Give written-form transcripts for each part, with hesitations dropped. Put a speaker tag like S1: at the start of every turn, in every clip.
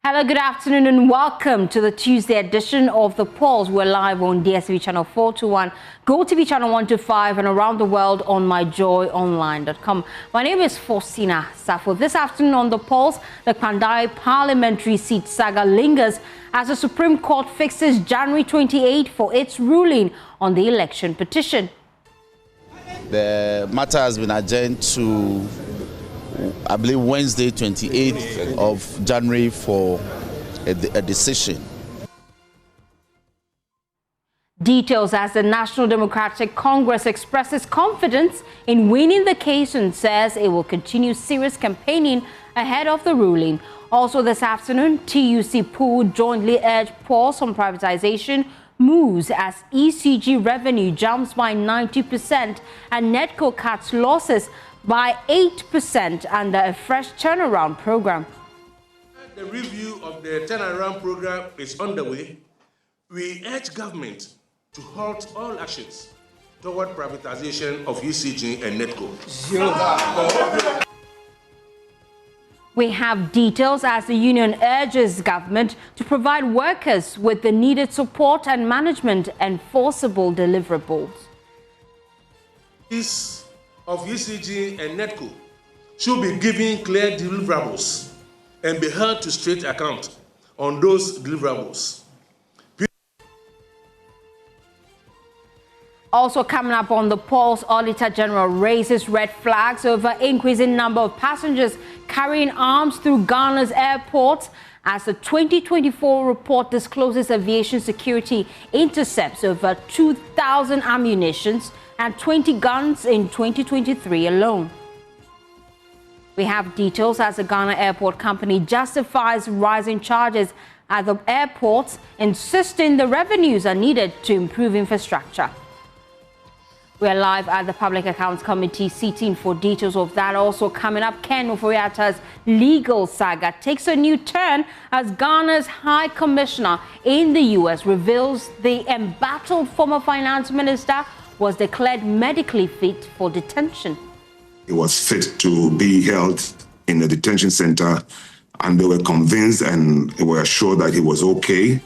S1: Hello, good afternoon and welcome to the Tuesday edition of The Pulse. We're live on DSTV channel 421, GoTV channel 125 and around the world on myjoyonline.com. My name is Faustina Safo. This afternoon on The Pulse, the Kpandai parliamentary seat saga lingers as the Supreme Court fixes January 28 for its ruling on the election petition.
S2: The matter has been adjourned to, I believe, Wednesday, 28th of January for a decision.
S1: Details as the National Democratic Congress expresses confidence in winning the case and says it will continue serious campaigning ahead of the ruling. Also this afternoon, TUC Pool jointly urged pause on privatization moves as ECG revenue jumps by 90% and NEDCO cuts losses by 8% under a fresh turnaround program.
S3: The review of the turnaround program is underway. We urge government to halt all actions toward privatization of ECG and NEDCO.
S1: We have details as the union urges government to provide workers with the needed support and management enforceable deliverables.
S3: This of ECG and NEDCO should be given clear deliverables and be held to straight account on those deliverables.
S1: Also coming up on The Pulse, Auditor General raises red flags over increasing number of passengers carrying arms through Ghana's airports as the 2024 report discloses aviation security intercepts over 2,000 ammunitions and 20 guns in 2023 alone. We have details as the Ghana Airport Company justifies rising charges at the airports, insisting the revenues are needed to improve infrastructure. We're live at the Public Accounts Committee seating for details of that. Also coming up, Ken Oforiatta's legal saga takes a new turn as Ghana's High Commissioner in the U.S. reveals the embattled former finance minister was declared medically fit for detention.
S4: He was fit to be held in a detention center, and they were convinced and were assured that he was okay.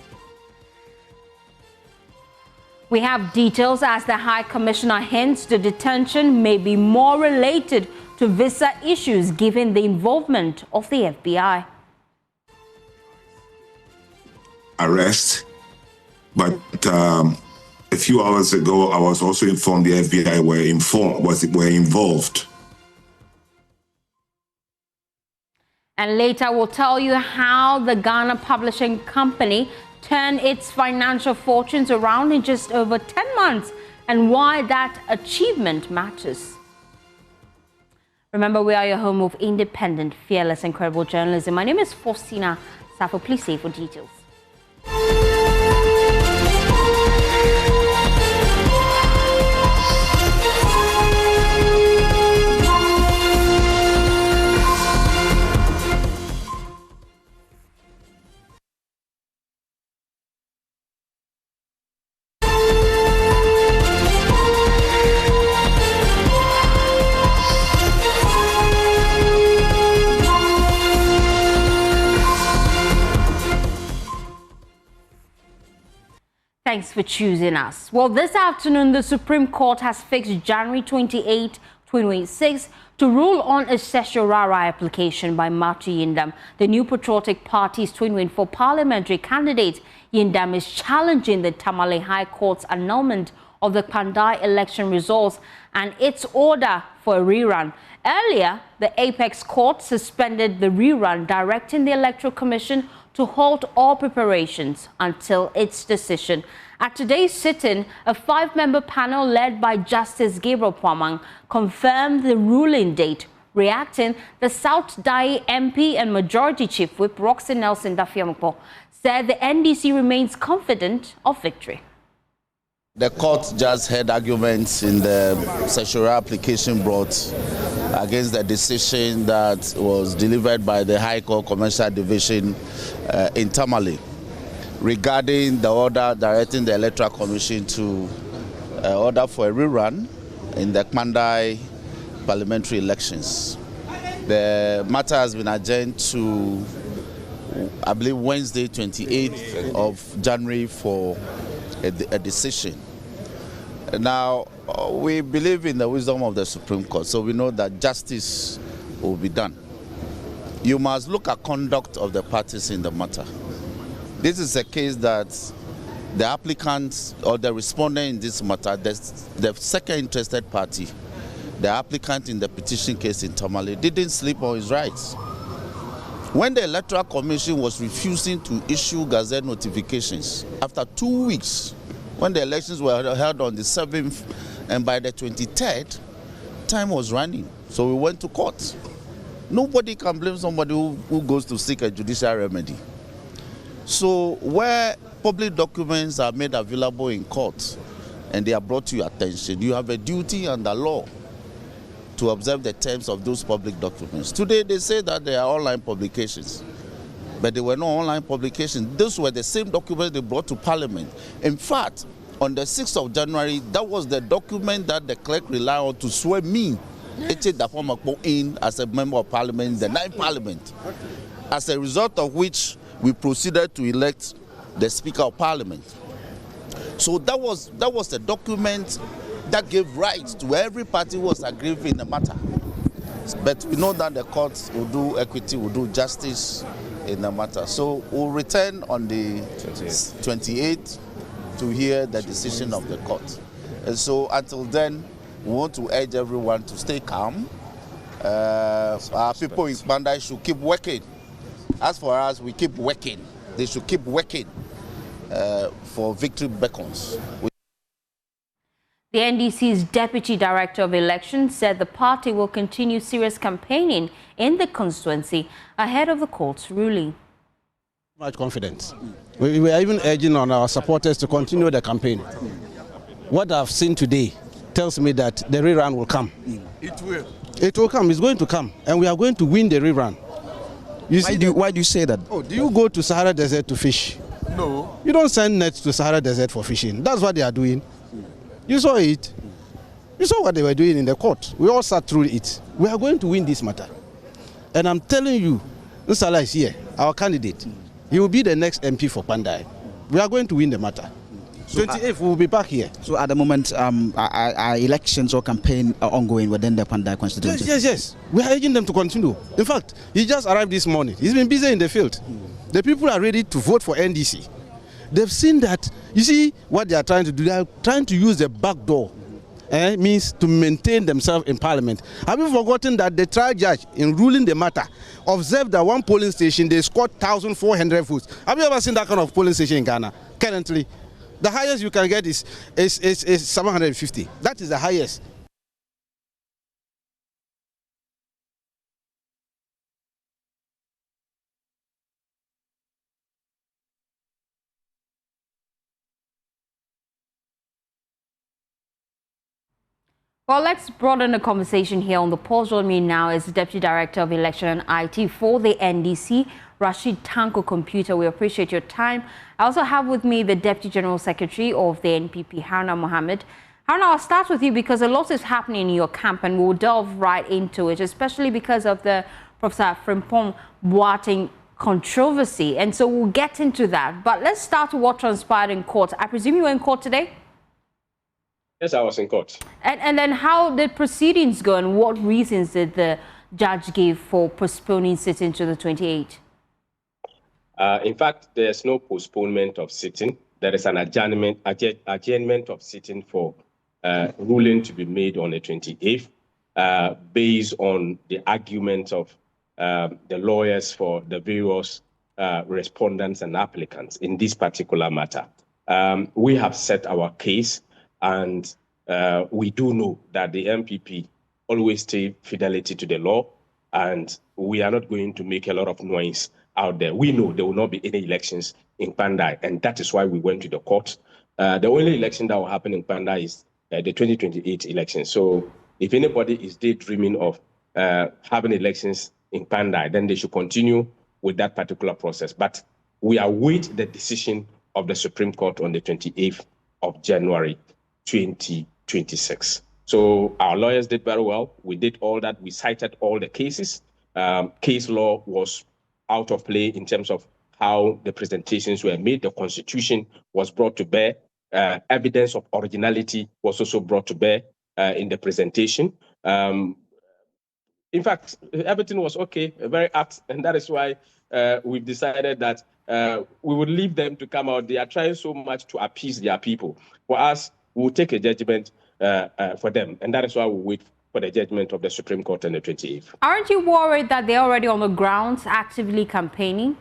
S1: We have details as the High Commissioner hints the detention may be more related to visa issues given the involvement of the FBI.
S4: Arrest, but a few hours ago, I was also informed the FBI were involved.
S1: And later we'll tell you how the Ghana Publishing Company turned its financial fortunes around in just over 10 months and why that achievement matters. Remember, we are your home of independent, fearless, and credible journalism. My name is Faustina Safo. Please stay for details. Thanks for choosing us. Well, this afternoon, the Supreme Court has fixed January 28, 2026 to rule on a certiorari application by Matu Yindam. The New Patriotic Party's 2024 parliamentary candidate, Yindam is challenging the Tamale High Court's annulment of the Kpandai election results and its order for a rerun. Earlier, the Apex Court suspended the rerun, directing the Electoral Commission to halt all preparations until its decision. At today's sitting, a 5-member panel led by Justice Gabriel Pwamang confirmed the ruling date. Reacting, the South Dai MP and Majority Chief Whip Roxy Nelson Dafiampo said the NDC remains confident of victory.
S2: The court just heard arguments in the certiorari application brought against the decision that was delivered by the High Court Commercial Division in Tamale regarding the order directing the Electoral Commission to order for a rerun in the Kpandai parliamentary elections. The matter has been adjourned to I believe, Wednesday, 28th of January for a decision. Now, we believe in the wisdom of the Supreme Court, so we know that justice will be done. You must look at conduct of the parties in the matter. This is a case that the applicant or the respondent in this matter, the second interested party, the applicant in the petition case in Tamale, didn't sleep on his rights. When the Electoral Commission was refusing to issue Gazette notifications after 2 weeks, when the elections were held on the 7th, and by the 23rd, time was running. So we went to court. Nobody can blame somebody who goes to seek a judicial remedy. So where public documents are made available in court and they are brought to your attention, you have a duty under law to observe the terms of those public documents. Today they say that they are online publications, but they were not online publications. Those were the same documents they brought to Parliament. In fact, on the 6th of January, that was the document that the clerk relied on to swear me in as a member of Parliament in the 9th Parliament. As a result of which, we proceeded to elect the Speaker of Parliament. So that was the document that gave rights to every party who was aggrieved in the matter. But we know that the courts will do equity, will do justice in the matter. So we'll return on the 28th to hear the decision of the court. And so until then, we want to urge everyone to stay calm. Our people in Kpandai should keep working. As for us, we keep working. They should keep working for victory beckons.
S1: The NDC's Deputy Director of Elections said the party will continue serious campaigning in the constituency ahead of the court's ruling.
S5: Much confidence. We are even urging on our supporters to continue the campaign. What I've seen today tells me that the rerun will come.
S6: It will.
S5: It will come. It's going to come. And we are going to win the rerun.
S6: Why do you say that?
S5: Oh, do you go to Sahara Desert to fish?
S6: No.
S5: You don't send nets to Sahara Desert for fishing. That's what they are doing. You saw it. You saw what they were doing in the court. We all sat through it. We are going to win this matter. And I'm telling you, Nsala is here, our candidate. He will be the next MP for Kpandai. We are going to win the matter. So 28th, we will be back here.
S6: So at the moment, are elections or campaign are ongoing within the Kpandai constituency?
S5: Yes. We are urging them to continue. In fact, he just arrived this morning. He's been busy in the field. The people are ready to vote for NDC. They've seen that, you see what they are trying to do. They are trying to use the back door. Means to maintain themselves in Parliament. Have you forgotten that the trial judge, in ruling the matter, observed that one polling station, they scored 1,400 votes. Have you ever seen that kind of polling station in Ghana? Currently, the highest you can get is 750. That is the highest.
S1: Well, let's broaden the conversation here on the pulse. Joining me now is the Deputy Director of Election and IT for the NDC, Rashid Tanko Computer. We appreciate your time. I also have with me the Deputy General Secretary of the NPP, Haruna Mohammed. Haruna, I'll start with you because a lot is happening in your camp and we'll delve right into it, especially because of the Professor Frimpong Boateng controversy. And so we'll get into that. But let's start with what transpired in court. I presume you were in court today?
S7: Yes, I was in court.
S1: And then how did proceedings go and what reasons did the judge give for postponing sitting to the 28th?
S7: In fact, there's no postponement of sitting. There is an adjournment of sitting for ruling to be made on the 28th based on the argument of the lawyers for the various respondents and applicants in this particular matter. We have set our case. And we do know that the MPP always stay fidelity to the law, and we are not going to make a lot of noise out there. We know there will not be any elections in Kpandai, and that is why we went to the court. The only election that will happen in Kpandai is the 2028 election. So if anybody is daydreaming of having elections in Kpandai, then they should continue with that particular process. But we await the decision of the Supreme Court on the 28th of January. 2026. So our lawyers did very well. We did all that. We cited all the cases. Case law was out of play in terms of how the presentations were made. The Constitution was brought to bear. Evidence of originality was also brought to bear in the presentation. In fact, everything was okay, very apt, and that is why we've decided that we would leave them to come out. They are trying so much to appease their people. For us, we'll take a judgment for them, and that is why we wait for the judgment of the Supreme Court on the 28th.
S1: Aren't you worried that they're already on the grounds actively campaigning?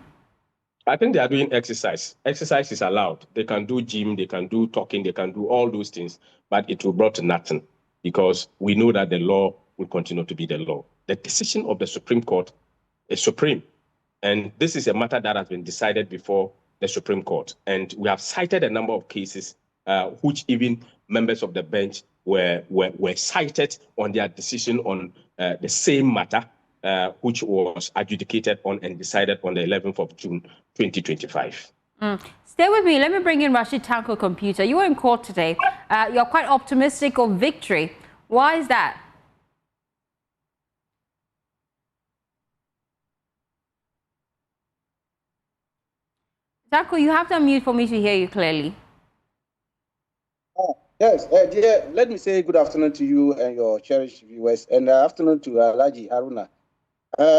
S7: I think they are doing exercise. Exercise is allowed. They can do gym, they can do talking, they can do all those things, but it will brought to nothing because we know that the law will continue to be the law. The decision of the Supreme Court is supreme, and this is a matter that has been decided before the Supreme Court. And we have cited a number of cases which even members of the bench were cited on their decision on the same matter, which was adjudicated on and decided on the 11th of June, 2025.
S1: Stay with me. Let me bring in Rashid Tanko Computer. You were in court today. You're quite optimistic of victory. Why is that? Tanko, you have to unmute for me to hear you clearly.
S8: Yes, dear, let me say good afternoon to you and your cherished viewers, and afternoon to Alhaji Haruna.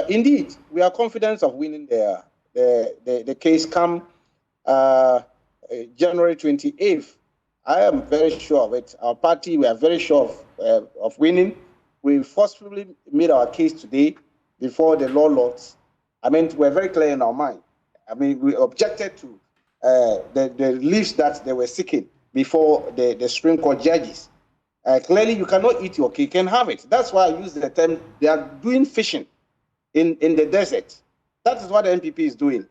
S8: Indeed, we are confident of winning the case come January 28th. I am very sure of it. Our party, we are very sure of winning. We forcefully made our case today before the law lords. I mean, we're very clear in our mind. I mean, we objected to the reliefs that they were seeking before the Supreme Court judges. Clearly, you cannot eat your cake and have it. That's why I use the term, they are doing fishing in the desert. That is what the NPP is doing.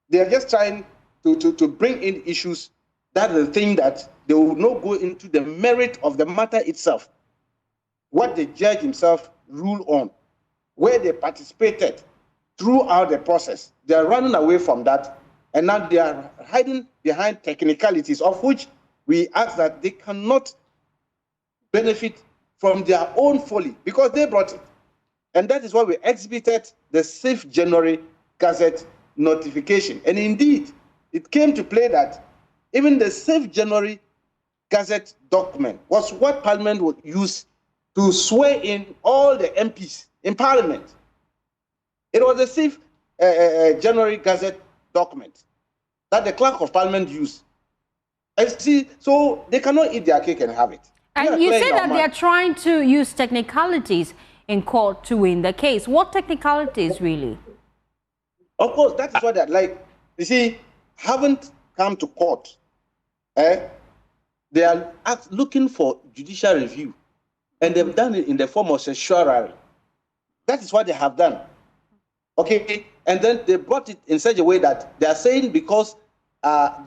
S8: They are just trying to bring in issues that are the thing that they will not go into the merit of the matter itself, what the judge himself ruled on, where they participated throughout the process. They are running away from that, and now they are hiding behind technicalities, of which we ask that they cannot benefit from their own folly because they brought it. And that is why we exhibited the 6th January Gazette notification. And indeed, it came to play that even the 6th January Gazette document was what Parliament would use to swear in all the MPs in Parliament. It was the 6th January Gazette document that the Clerk of Parliament used. And see, so they cannot eat their cake and have it.
S1: And you say that they are trying to use technicalities in court to win the case. What technicalities, really?
S8: Of course, that is what they're like. You see, haven't come to court. They are looking for judicial review, and they've done it in the form of certiorari. That is what they have done. Okay, and then they brought it in such a way that they are saying because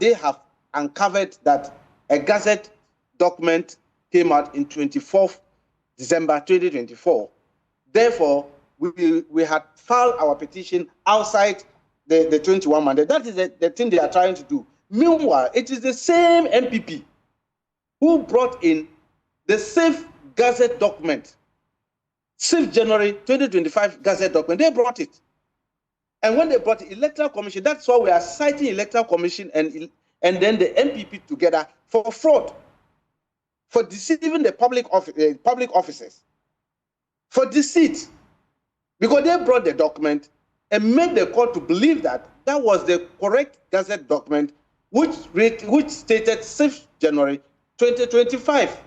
S8: they have uncovered that a Gazette document came out in 24th December 2024. Therefore, we had filed our petition outside the 21 mandate. That is the thing they are trying to do. Meanwhile, it is the same NPP who brought in the 6th Gazette document, 6th January 2025 Gazette document. They brought it. And when they brought the Electoral Commission, that's why we are citing Electoral Commission and then the NPP together for fraud, for deceiving the public officers, for deceit, because they brought the document and made the court to believe that that was the correct Gazette document, which stated 6th January 2025.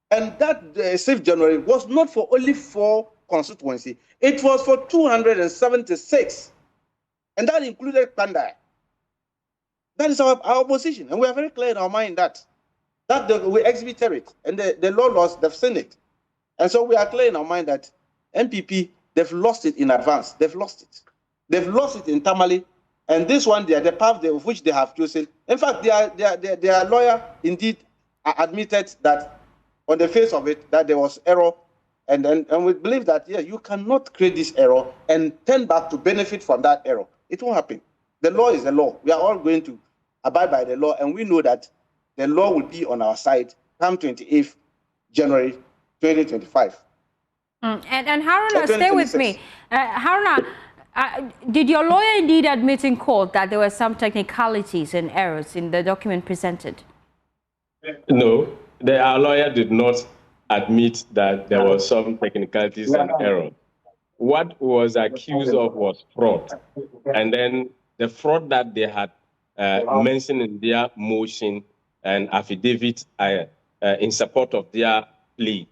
S8: And that 6th January was not for only 4 constituencies, it was for 276, and that included Kpandai. That is our position, and we are very clear in our mind that we exhibited it, and the law laws, they've seen it. And so we are clear in our mind that NPP, they've lost it in advance. They've lost it. They've lost it in Tamale, and this one, the path of which they have chosen. In fact, their lawyer indeed admitted that on the face of it, that there was error, and we believe that, yeah, you cannot create this error and turn back to benefit from that error. It won't happen. The law is the law. We are all going to abide by the law, and we know that the law will be on our side come 28th January 2025.
S1: And Haruna, stay with me. Haruna, Did your lawyer indeed admit in court that there were some technicalities and errors in the document presented?
S7: No, our lawyer did not admit that there were some technicalities and errors. What was accused of was fraud. And then the fraud that they had mentioned in their motion and affidavit in support of their plea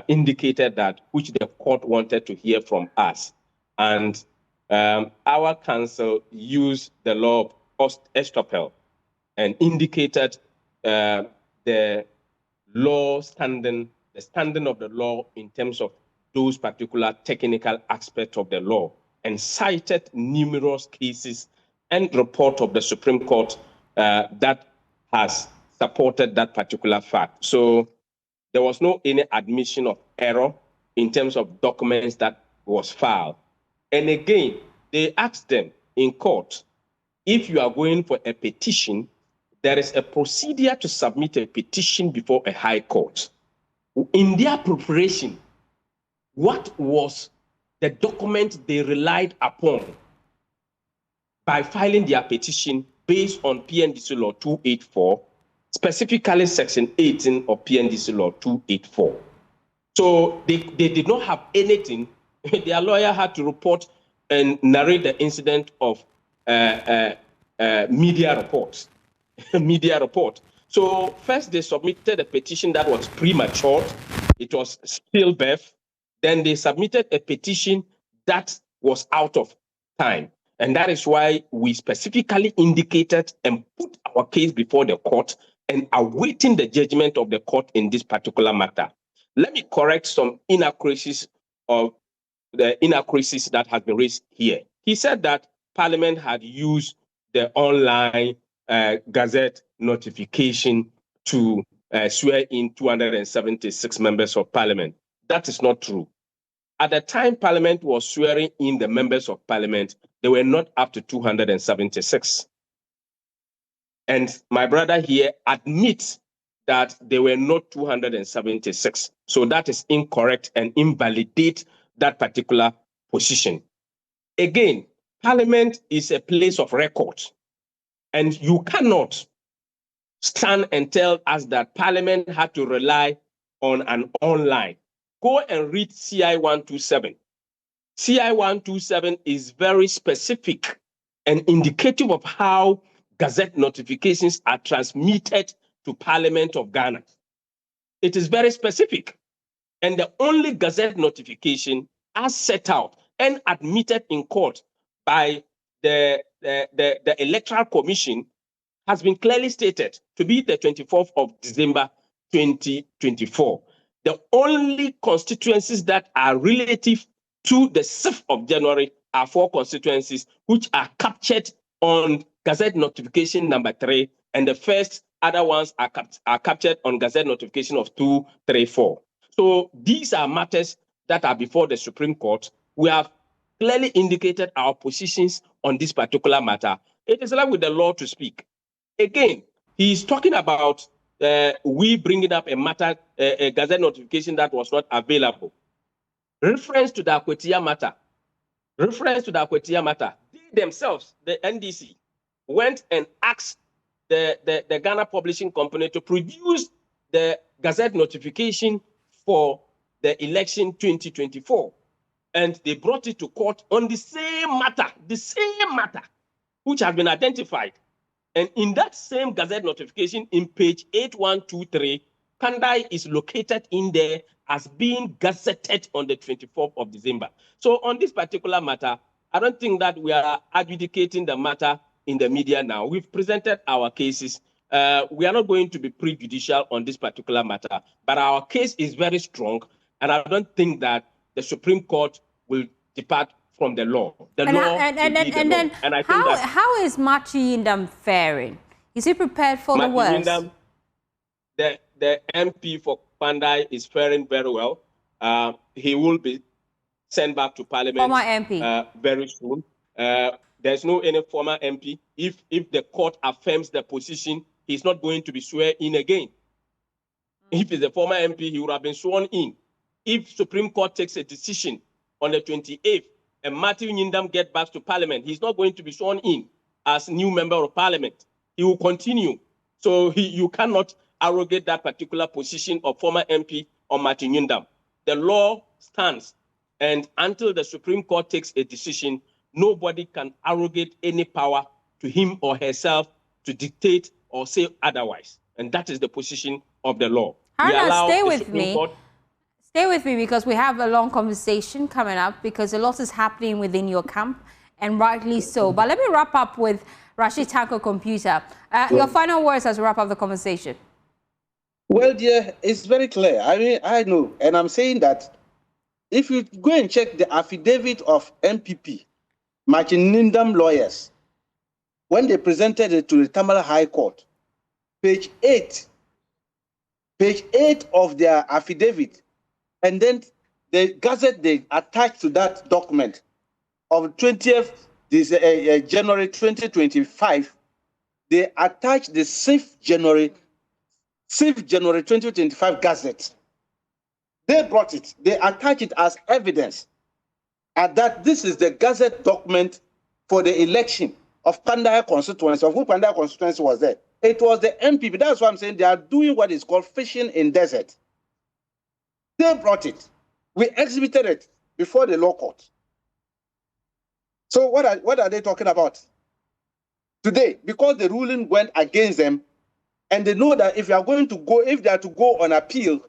S7: indicated that which the court wanted to hear from us. And our counsel used the law of estoppel and indicated the standing of the law in terms of those particular technical aspects of the law, and cited numerous cases and report of the Supreme Court that has supported that particular fact. So there was no any admission of error in terms of documents that was filed. And again, they asked them in court, if you are going for a petition, there is a procedure to submit a petition before a high court. In their preparation, what was the document they relied upon by filing their petition based on PNDC Law 284, specifically Section 18 of PNDC Law 284. So they did not have anything. Their lawyer had to report and narrate the incident of media reports. Media report. So first they submitted a petition that was premature. It was stillbirth. Then they submitted a petition that was out of time. And that is why we specifically indicated and put our case before the court and awaiting the judgment of the court in this particular matter. Let me correct some inaccuracies that has been raised here. He said that Parliament had used the online Gazette notification to swear in 276 members of Parliament. That is not true. At the time Parliament was swearing in the members of Parliament, they were not up to 276. And my brother here admits that they were not 276. So that is incorrect and invalidate that particular position. Again, Parliament is a place of record. And you cannot stand and tell us that Parliament had to rely on an online. Go and read CI 127. CI 127 is very specific and indicative of how Gazette notifications are transmitted to Parliament of Ghana. It is very specific. And the only Gazette notification as set out and admitted in court by the Electoral Commission has been clearly stated to be the 24th of December 2024. The only constituencies that are relative to the 6th of January are 4 constituencies which are captured on Gazette notification number 3, and the first other ones are captured on Gazette notification of 2, 3, 4. So these are matters that are before the Supreme Court. We have clearly indicated our positions on this particular matter. It is left with the law to speak. Again, he is talking about we bringing up a matter, a Gazette notification that was not available. Reference to the Akwetia matter. They themselves, the NDC, went and asked the Ghana Publishing Company to produce the Gazette notification for the election 2024. And they brought it to court on the same matter, which has been identified. And in that same Gazette notification, in page 8123, Kpandai is located in there as being gazetted on the 24th of December. So on this particular matter, I don't think that we are adjudicating the matter in the media now. We've presented our cases. We are not going to be prejudicial on this particular matter, but our case is very strong, and I don't think that the Supreme Court will depart from the law.
S1: How is Machi Indam faring? Is he prepared for the worst?
S7: The MP for Kpandai is faring very well. He will be sent back to Parliament
S1: former MP.
S7: Very soon. There's no any former MP. If the court affirms the position, he's not going to be sworn in again. If he's a former MP, he would have been sworn in. If Supreme Court takes a decision on the 28th and Matthew Nyindam get back to Parliament, he's not going to be sworn in as new member of Parliament. He will continue. So you cannot arrogate that particular position of former MP on Matthew Nyindam. The law stands, and until the Supreme Court takes a decision, nobody can arrogate any power to him or herself to dictate or say otherwise. And that is the position of the law.
S1: Haruna, stay with me. Stay with me because we have a long conversation coming up because a lot is happening within your camp, and rightly so. But let me wrap up with Rashid Tanko Computer. Your final words as we wrap up the conversation.
S8: Well, dear, it's very clear. I mean, I know, and I'm saying that if you go and check the affidavit of NPP, Matthew Nyindam lawyers, when they presented it to the Tamale High Court, page 8 of their affidavit, and then the gazette they attached to that document of 20th January 2025, they attached the 6th January 2025 gazette. They brought it. They attached it as evidence, and that this is the gazette document for the election of Kpandai constituency, of who Kpandai constituency was there. It was the NPP. That's why I'm saying they are doing what is called fishing in desert. They brought it. We exhibited it before the law court. So what are they talking about today? Because the ruling went against them, and they know that if they are to go on appeal,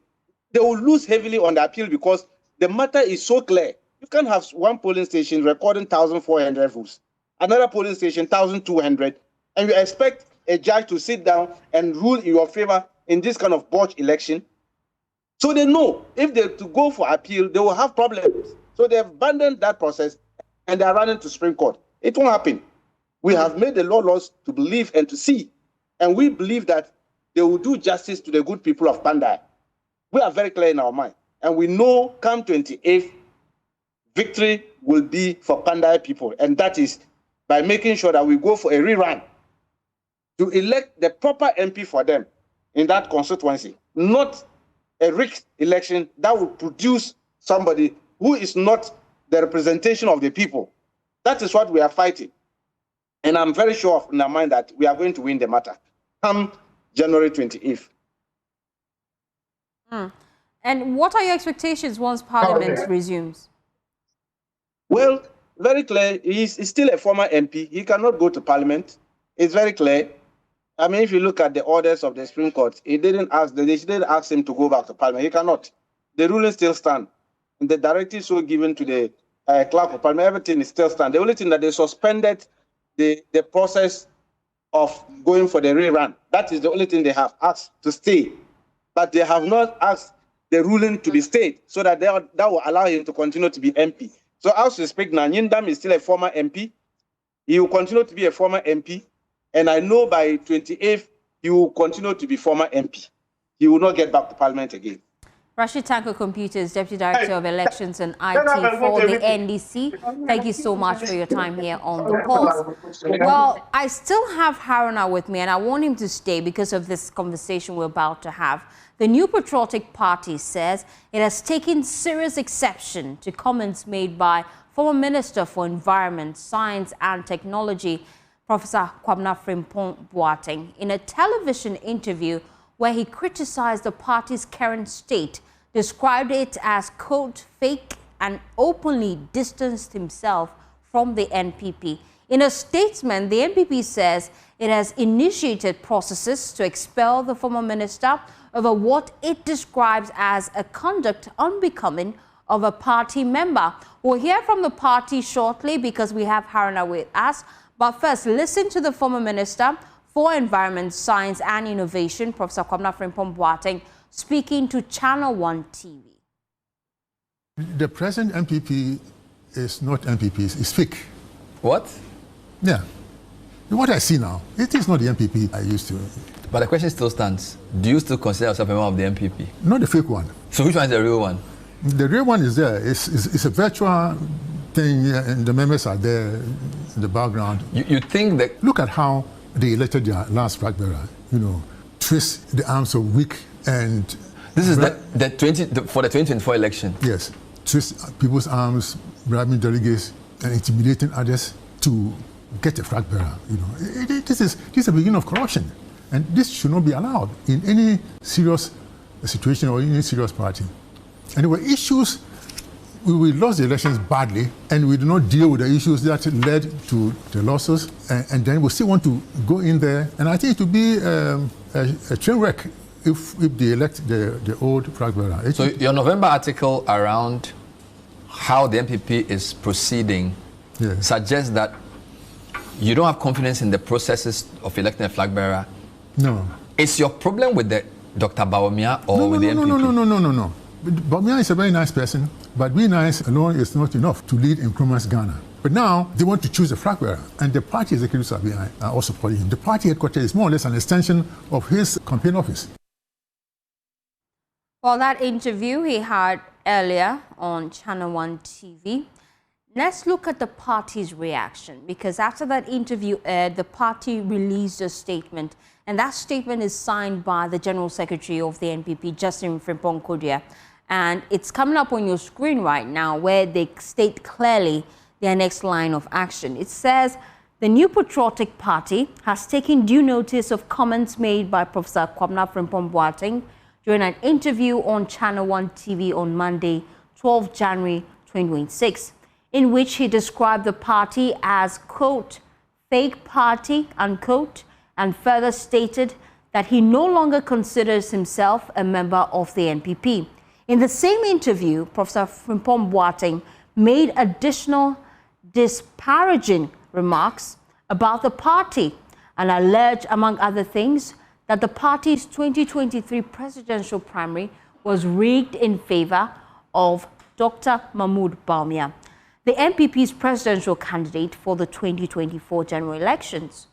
S8: they will lose heavily on the appeal because the matter is so clear. You can't have one polling station recording 1,400 votes, another polling station 1,200, and you expect a judge to sit down and rule in your favor in this kind of botched election. So they know if they to go for appeal, they will have problems. So they have abandoned that process and they are running to Supreme Court. It won't happen. We have made the laws to believe and to see, and we believe that they will do justice to the good people of Kpandai. We are very clear in our mind, and we know come 28th, victory will be for Kpandai people, and that is by making sure that we go for a rerun to elect the proper MP for them in that constituency, not a rigged election that will produce somebody who is not the representation of the people. That is what we are fighting. And I'm very sure in our mind that we are going to win the matter come January 28th.
S1: And what are your expectations once Parliament resumes?
S8: Well, very clear. He's still a former MP. He cannot go to Parliament. It's very clear. I mean, if you look at the orders of the Supreme Court, they didn't ask him to go back to Parliament. He cannot. The ruling still stands. The directives were given to the clerk of Parliament. Everything is still stands. The only thing that they suspended the process of going for the rerun. That is the only thing they have asked to stay. But they have not asked the ruling to be stayed so that that will allow him to continue to be MP. So as we speak now, Nyindam is still a former MP. He will continue to be a former MP. And I know by 28th, he will continue to be former MP. He will not get back to Parliament again.
S1: Rashid Tanko Computers, Deputy Director of Elections and IT for the NDC. Thank you so much for your time here on The Pulse. Well, I still have Haruna with me, and I want him to stay because of this conversation we're about to have. The New Patriotic Party says it has taken serious exception to comments made by former Minister for Environment, Science and Technology, Professor Kwabena Frimpong Boateng, in a television interview where he criticized the party's current state, described it as, quote, fake, and openly distanced himself from the NPP. In a statement, the NPP says it has initiated processes to expel the former minister over what it describes as a conduct unbecoming of a party member. We'll hear from the party shortly because we have Haruna with us. But first, listen to the former Minister for Environment, Science and Innovation, Professor Kwabena Frimpong Boateng, speaking to Channel 1 TV.
S9: The present MPP is not MPP, it's fake.
S10: What?
S9: Yeah. What I see now, it is not the MPP I used to.
S10: But the question still stands. Do you still consider yourself a member of the MPP?
S9: Not the fake one.
S10: So which one is the real one?
S9: The real one is there. It's a virtual thing, and the members are there in the background.
S10: You think that...
S9: Look at how they elected their last flag bearer. You know, twist the arms of weak and...
S10: This is for the 2024 election?
S9: Yes. Twist people's arms, bribing delegates, and intimidating others to get a flag bearer. You know, this is a beginning of corruption, and this should not be allowed in any serious situation or in any serious party. And there were issues. We lost the elections badly, and we did not deal with the issues that led to the losses. And then we still want to go in there, and I think it would be a train wreck if they elect the old flag bearer.
S10: So your November article around how the NPP is proceeding suggests that you don't have confidence in the processes of electing a flag bearer.
S9: No.
S10: Is your problem with the Dr. Bawumia or with the NPP?
S9: No. Bawumia is a very nice person, but being nice alone is not enough to lead Nkrumah's Ghana. But now they want to choose a flag bearer, and the party executives are also supporting him. The party headquarters is more or less an extension of his campaign office.
S1: Well, that interview he had earlier on Channel 1 TV. Let's look at the party's reaction, because after that interview aired, the party released a statement, and that statement is signed by the General Secretary of the NPP, Justin Frimpong Kodia. And it's coming up on your screen right now, where they state clearly their next line of action. It says, the New Patriotic Party has taken due notice of comments made by Professor Kwabena Frimpong Boateng during an interview on Channel 1 TV on Monday, 12 January 2026, in which he described the party as, quote, fake party, unquote, and further stated that he no longer considers himself a member of the NPP. In the same interview, Professor Frimpong Boateng made additional disparaging remarks about the party and alleged, among other things, that the party's 2023 presidential primary was rigged in favor of Dr. Mahmoud Bawumia, the NPP's presidential candidate for the 2024 general elections.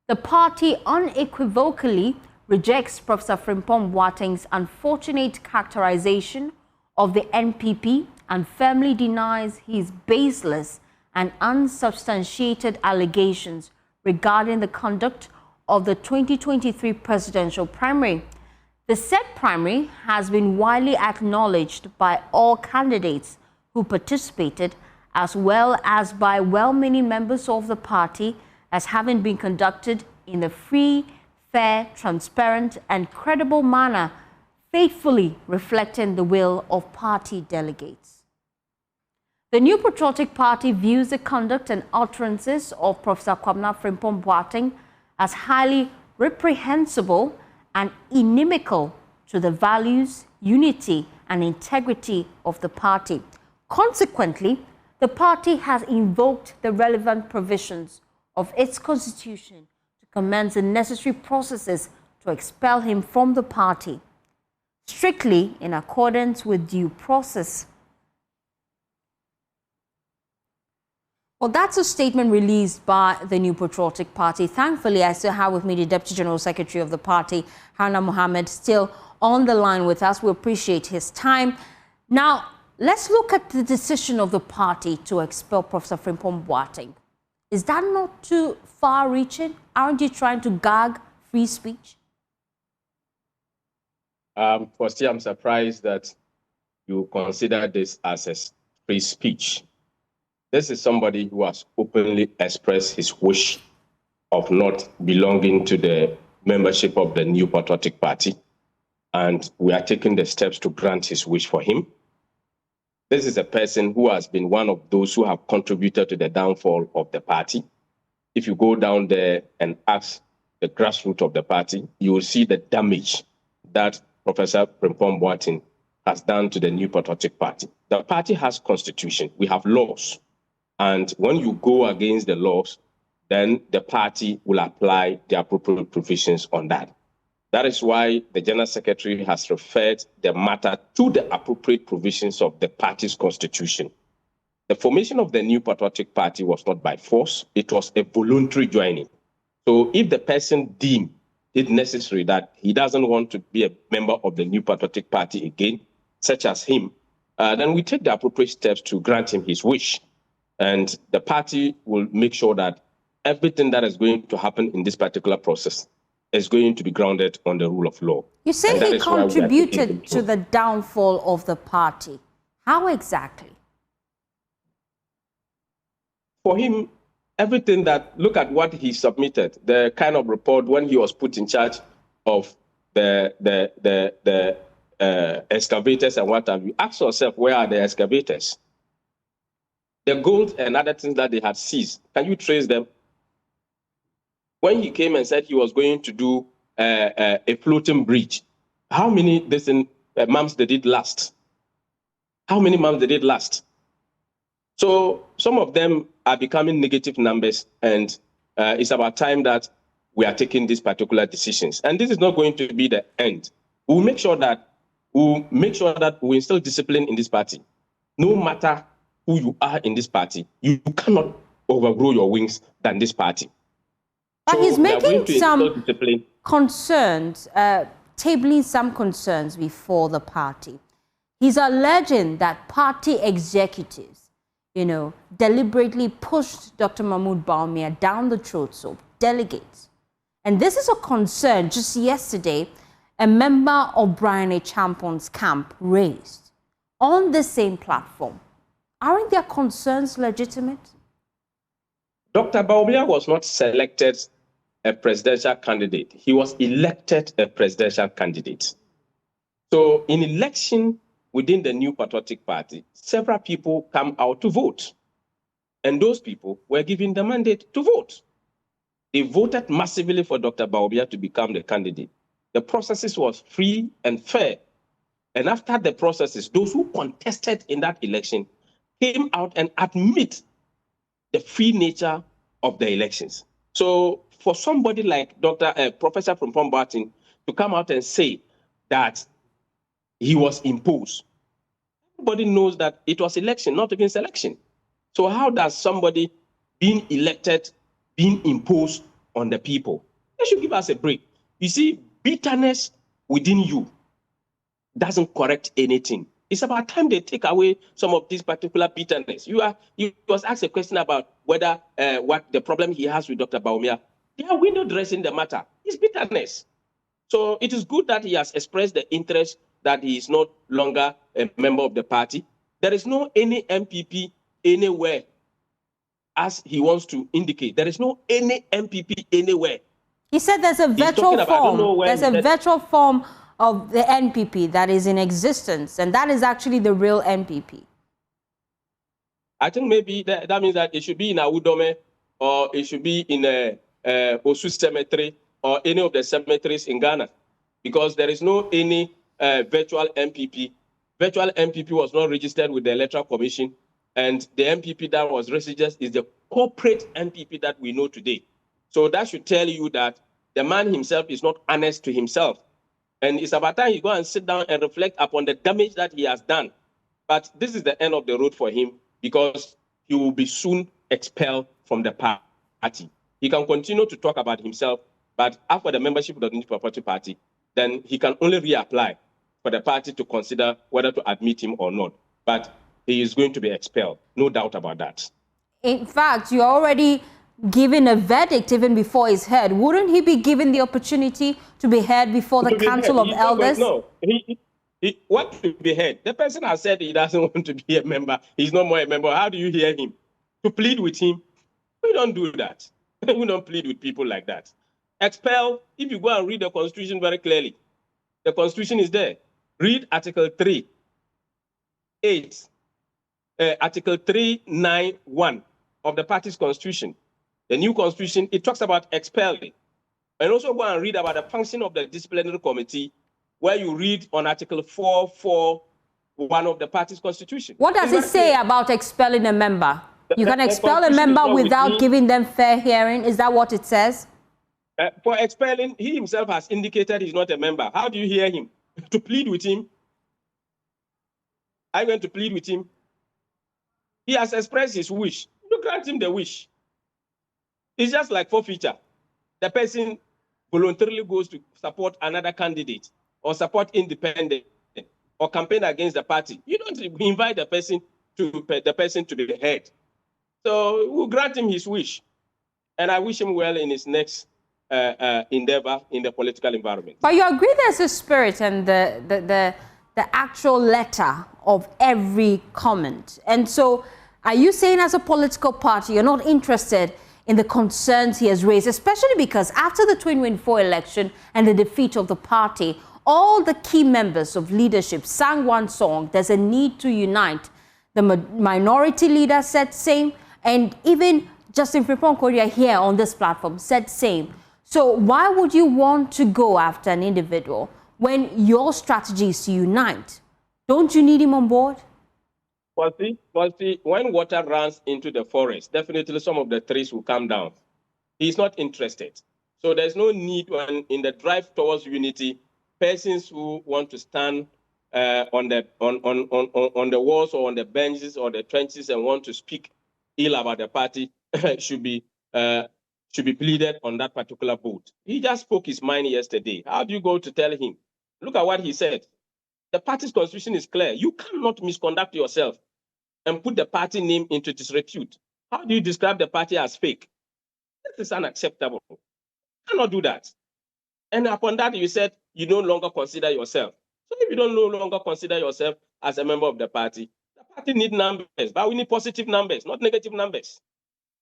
S1: The party unequivocally rejects Professor Frimpong Boateng's unfortunate characterization of the NPP and firmly denies his baseless and unsubstantiated allegations regarding the conduct of the 2023 presidential primary. The said primary has been widely acknowledged by all candidates who participated, as well as by well-meaning members of the party, as having been conducted in a free, fair, transparent, and credible manner, faithfully reflecting the will of party delegates. The New Patriotic Party views the conduct and utterances of Professor Kwabena Frimpong Boateng as highly reprehensible and inimical to the values, unity, and integrity of the party. Consequently, the party has invoked the relevant provisions of its constitution to commence the necessary processes to expel him from the party, strictly in accordance with due process. Well, that's a statement released by the New Patriotic Party. Thankfully, I still have with me the Deputy General Secretary of the party, Hannah Mohammed, still on the line with us. We appreciate his time. Now, let's look at the decision of the party to expel Professor Frimpong Boateng. Is that not too far-reaching? Aren't you trying to gag free speech?
S7: Firstly, I'm surprised that you consider this as a free speech. This is somebody who has openly expressed his wish of not belonging to the membership of the New Patriotic Party, and we are taking the steps to grant his wish for him. This is a person who has been one of those who have contributed to the downfall of the party. If you go down there and ask the grassroots of the party, you will see the damage that Professor Frimpong Boateng has done to the New Patriotic Party. The party has constitution. We have laws. And when you go against the laws, then the party will apply the appropriate provisions on that. That is why the General Secretary has referred the matter to the appropriate provisions of the party's constitution. The formation of the New Patriotic Party was not by force. It was a voluntary joining. So if the person deemed it necessary that he doesn't want to be a member of the New Patriotic Party again, such as him, then we take the appropriate steps to grant him his wish. And the party will make sure that everything that is going to happen in this particular process is going to be grounded on the rule of law.
S1: You say he contributed to the downfall of the party. How exactly?
S7: for him, everything that, look at what he submitted, the kind of report when he was put in charge of the excavators and what have you. Ask yourself, where are the excavators? The gold and other things that they had seized, can you trace them? When he came and said he was going to do a floating bridge, how many months did it last? How many months did it last? So some of them are becoming negative numbers, and it's about time that we are taking these particular decisions. And this is not going to be the end. We'll make sure that we instill discipline in this party. No matter who you are in this party, you cannot overgrow your wings than this party.
S1: But
S7: so
S1: he's making some
S7: discipline.
S1: Concerns, tabling some concerns before the party. He's alleging that party executives, deliberately pushed Dr. Mahmoud Bawumia down the throat, so delegates. And this is a concern just yesterday a member of Brian A. Champon's camp raised on the same platform. Aren't their concerns legitimate?
S7: Dr. Bawumia was not selected a presidential candidate. He was elected a presidential candidate. So in election within the New Patriotic Party, several people come out to vote. And those people were given the mandate to vote. They voted massively for Dr. Bawumia to become the candidate. The processes was free and fair. And after the processes, those who contested in that election came out and admit the free nature of the elections. So for somebody like Professor Frimpong Boateng to come out and say that he was imposed, everybody knows that it was election, not even selection. So how does somebody being elected, being imposed on the people? They should give us a break. You see, bitterness within you doesn't correct anything. It's about time they take away some of this particular bitterness. You was asked a question about whether what the problem he has with Dr. Bawumia. They are window dressing the matter. It's bitterness. So it is good that he has expressed the interest that he is no longer a member of the party. There is no any MPP anywhere, as he wants to indicate. There is no any MPP anywhere.
S1: He said there's a virtual form. There's a virtual form of the NPP that is in existence, and that is actually the real NPP.
S7: I think maybe that means that it should be in Awudome, or it should be in Osu Cemetery, or any of the cemeteries in Ghana, because there is no any virtual MPP. Virtual MPP was not registered with the Electoral Commission, and the MPP that was registered is the corporate MPP that we know today. So that should tell you that the man himself is not honest to himself. And it's about time he go and sit down and reflect upon the damage that he has done. But this is the end of the road for him, because he will be soon expelled from the party. He can continue to talk about himself, but after the membership of the New Patriotic Party, then he can only reapply for the party to consider whether to admit him or not. But he is going to be expelled, no doubt about that.
S1: In fact, you're already given a verdict even before he's heard. Wouldn't he be given the opportunity to be heard before the Council of Elders?
S7: No, he what to be heard? The person has said he doesn't want to be a member. He's no more a member. How do you hear him? To plead with him? We don't do that. We don't plead with people like that. Expel, if you go and read the Constitution very clearly, the Constitution is there. Read Article 3.8, Article 391 of the party's Constitution. The new Constitution, it talks about expelling. And also go and read about the function of the disciplinary committee, where you read on Article 441 of the party's Constitution.
S1: What does it say about expelling a member? You can expel a member without giving them fair hearing. Is that what it says?
S7: For expelling, he himself has indicated he's not a member. How do you hear him? To plead with him? Are you going to plead with him? He has expressed his wish. You grant him the wish. It's just like forfeiture. The person voluntarily goes to support another candidate or support independent or campaign against the party. You don't invite the person to be heard. So we'll grant him his wish. And I wish him well in his next endeavor in the political environment.
S1: But you agree there's a spirit and the actual letter of every comment. And so Are you saying as a political party you're not interested in the concerns he has raised, especially because after the 2024 election and the defeat of the party, all the key members of leadership sang one song, there's a need to unite. The minority leader said same, and even Justin Frimpong Korea here on this platform said same. So why would you want to go after an individual when your strategy is to unite? Don't you need him on board?
S7: Well, see, when water runs into the forest, definitely some of the trees will come down. He's not interested. So there's no need when in the drive towards unity, persons who want to stand on the walls or on the benches or the trenches and want to speak ill about the party should be pleaded on that particular boat. He just spoke his mind yesterday. How do you go to tell him? Look at what he said. The party's constitution is clear. You cannot misconduct yourself and put the party name into disrepute. How do you describe the party as fake? This is unacceptable. You cannot do that. And upon that, you said you no longer consider yourself. So if you don't no longer consider yourself as a member of the party needs numbers, but we need positive numbers, not negative numbers.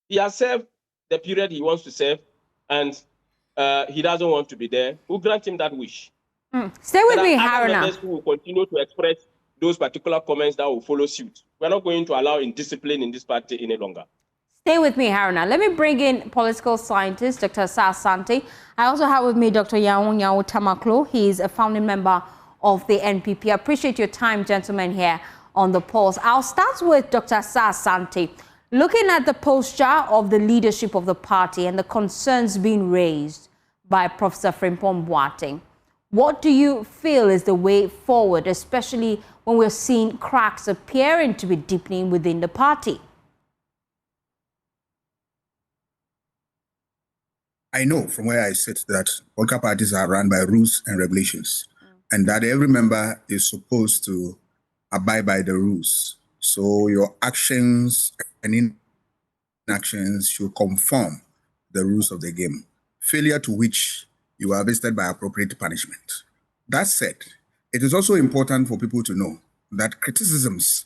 S7: He has served the period he wants to serve, and he doesn't want to be there. We'll grant him that wish.
S1: Stay with me,
S7: Haruna.
S1: Haruna.
S7: Who will continue to express those particular comments that will follow suit. We're not going to allow indiscipline in this party any longer.
S1: Stay with me, Haruna. Let me bring in political scientist, Dr. Sir Asante. I also have with me Dr. Yawo Tamaklo. He's a founding member of the NPP. I appreciate your time, gentlemen, here on the Pulse. I'll start with Dr. Sir Asante. Looking at the posture of the leadership of the party and the concerns being raised by Professor Frimpong Boateng, what do you feel is the way forward, especially when we're seeing cracks appearing to be deepening within the party?
S11: I know from where I sit that political parties are run by rules and regulations, and that every member is supposed to abide by the rules. So your actions and inactions should conform the rules of the game, failure to which you are visited by appropriate punishment. That said, it is also important for people to know that criticisms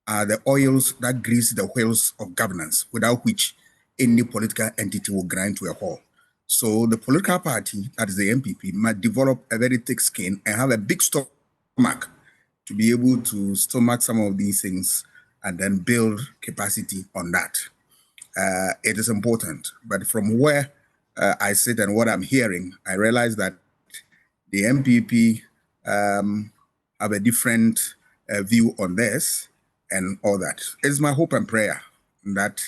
S11: are the oils that grease the wheels of governance, without which any political entity will grind to a halt. So the political party, that is the NPP, must develop a very thick skin and have a big stomach to be able to stomach some of these things and then build capacity on that. It is important. But from where I sit and what I'm hearing, I realize that the NPP have a different view on this and all that. It's my hope and prayer that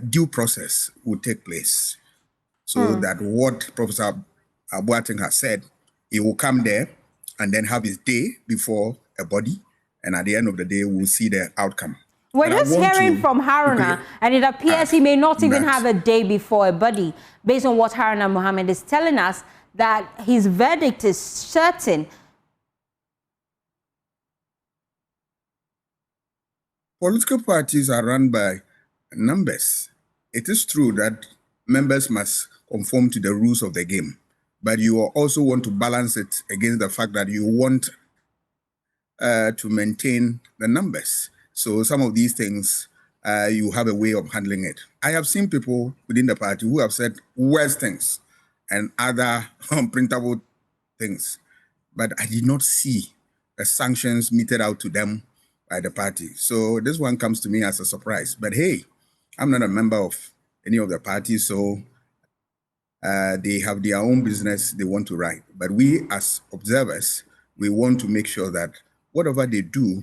S11: due process will take place so that what Professor Boateng has said, he will come there and then have his day before a body, and at the end of the day, we'll see the outcome.
S1: We're just hearing from Haruna, and it appears he may not even have a day before a body, based on what Haruna Mohammed is telling us, that his verdict is certain.
S11: Political parties are run by numbers. It is true that members must conform to the rules of the game, but you also want to balance it against the fact that you want to maintain the numbers. So some of these things, you have a way of handling it. I have seen people within the party who have said worse things and other unprintable things, but I did not see the sanctions meted out to them by the party. So this one comes to me as a surprise. But hey, I'm not a member of any of the parties, so they have their own business they want to write. But we as observers, we want to make sure that whatever they do,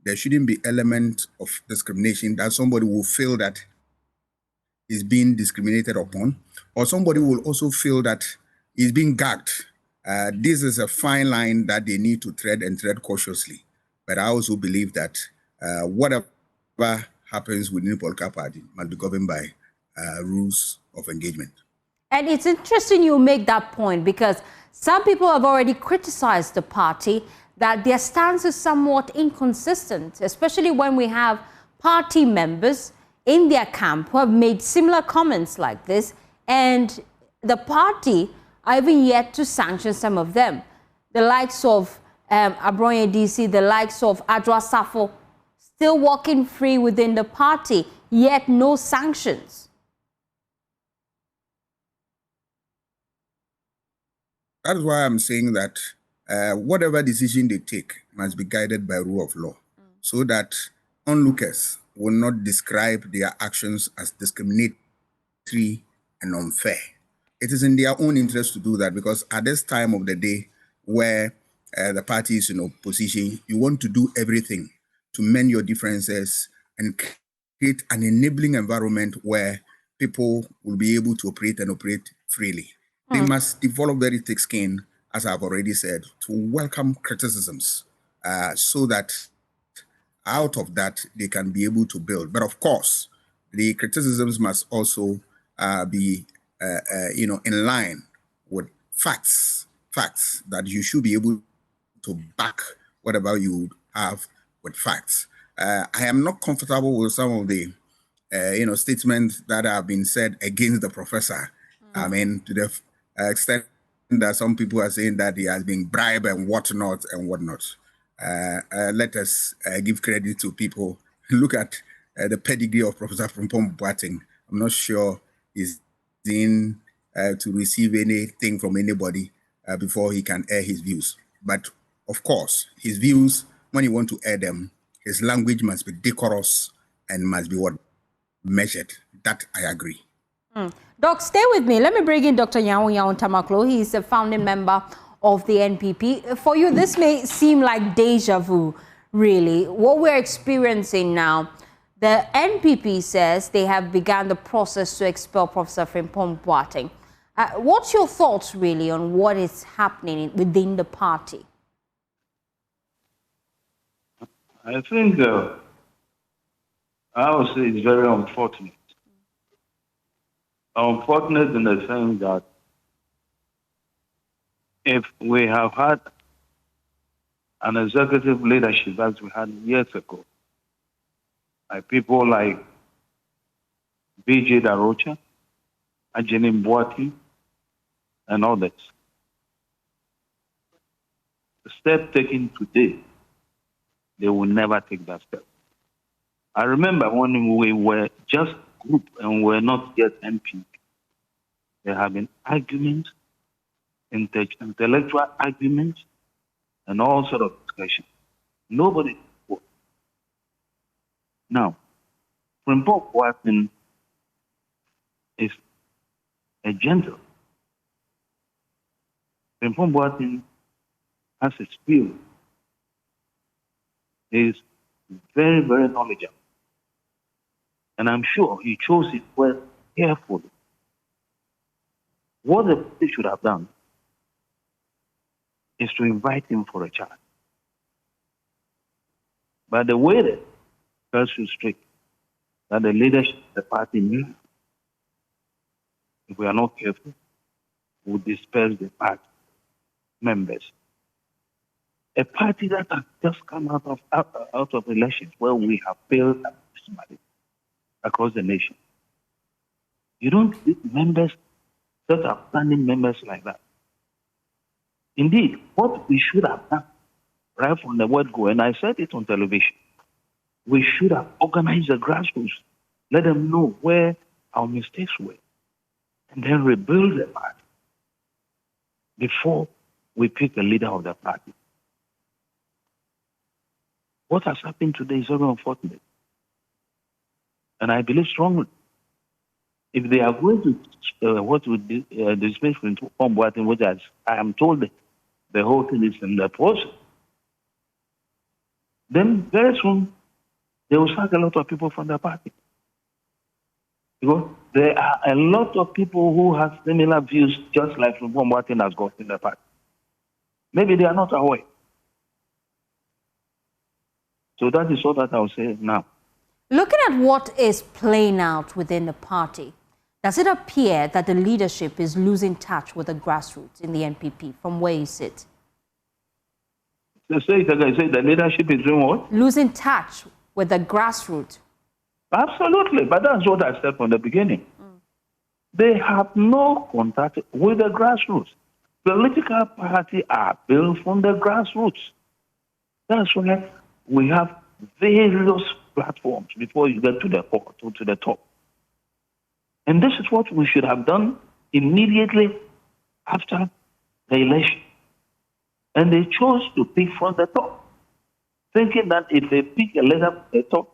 S11: there shouldn't be element of discrimination, that somebody will feel that is being discriminated upon, or somebody will also feel that is being gagged. This is a fine line that they need to tread and tread cautiously. But I also believe that whatever happens within the political party must be governed by rules of engagement.
S1: And it's interesting you make that point, because some people have already criticized the party that their stance is somewhat inconsistent, especially when we have party members in their camp who have made similar comments like this, and the party are even yet to sanction some of them. The likes of Abroye DC, the likes of Adwa Safo, still walking free within the party, yet no sanctions?
S11: That is why I'm saying that whatever decision they take must be guided by rule of law, so that onlookers will not describe their actions as discriminatory and unfair. It is in their own interest to do that, because at this time of the day where the party is in opposition, you want to do everything to mend your differences and create an enabling environment where people will be able to operate and operate freely. They must develop very thick skin, as I've already said, to welcome criticisms so that out of that they can be able to build. But of course, the criticisms must also be in line with facts that you should be able to back whatever you have with facts. I am not comfortable with some of the statements that have been said against the professor. I mean, to the extent that some people are saying that he has been bribed and whatnot and whatnot. Let us give credit to people. Look at the pedigree of Professor Frimpong Boateng. I'm not sure he's in to receive anything from anybody before he can air his views. But of course, his views, when you want to air them, his language must be decorous and must be measured. That I agree.
S1: Doc, stay with me. Let me bring in Dr. Yaun Tamaklo. He's a founding member of the NPP. For you, this may seem like deja vu, really. What we're experiencing now, the NPP says they have begun the process to expel Professor Frimpong Boateng. What's your thoughts, really, on what is happening within the party?
S12: I think I would say it's very unfortunate. Unfortunate in the sense that if we have had an executive leadership as we had years ago, by people like B.J. Darocha, Ajeni Boateng, and others, the step taken today, they will never take that step. I remember when we were just a group and were not yet MP, there have been arguments, intellectual arguments, and all sort of discussion. Nobody spoke. Now, Frimpong Boateng is a gentle. Frimpong Boateng has experience. He is very, very knowledgeable. And I'm sure he chose it well carefully. What the party should have done is to invite him for a chat. But the way that felt so strict, that the leadership of the party knew, if we are not careful, will disperse the party members. A party that has just come out of elections where we have failed systematically across the nation. You don't get members, such outstanding members like that. Indeed, what we should have done right from the word go, and I said it on television, we should have organized the grassroots, let them know where our mistakes were, and then rebuild the party before we pick a leader of the party. What has happened today is very unfortunate. And I believe strongly, if they are going to dismiss Frimpong Boateng, which I am told that the whole thing is in the process, then very soon they will sack a lot of people from the party. Because there are a lot of people who have similar views, just like Frimpong Boateng has got in the party. Maybe they are not aware. So that is all that I will say now.
S1: Looking at what is playing out within the party, does it appear that the leadership is losing touch with the grassroots in the NPP from where you sit?
S12: So say the leadership is doing what?
S1: Losing touch with the grassroots.
S12: Absolutely, but that's what I said from the beginning. They have no contact with the grassroots. Political parties are built from the grassroots. That's why we have various platforms before you get to the top. And this is what we should have done immediately after the election. And they chose to pick from the top, thinking that if they pick a leader from the top,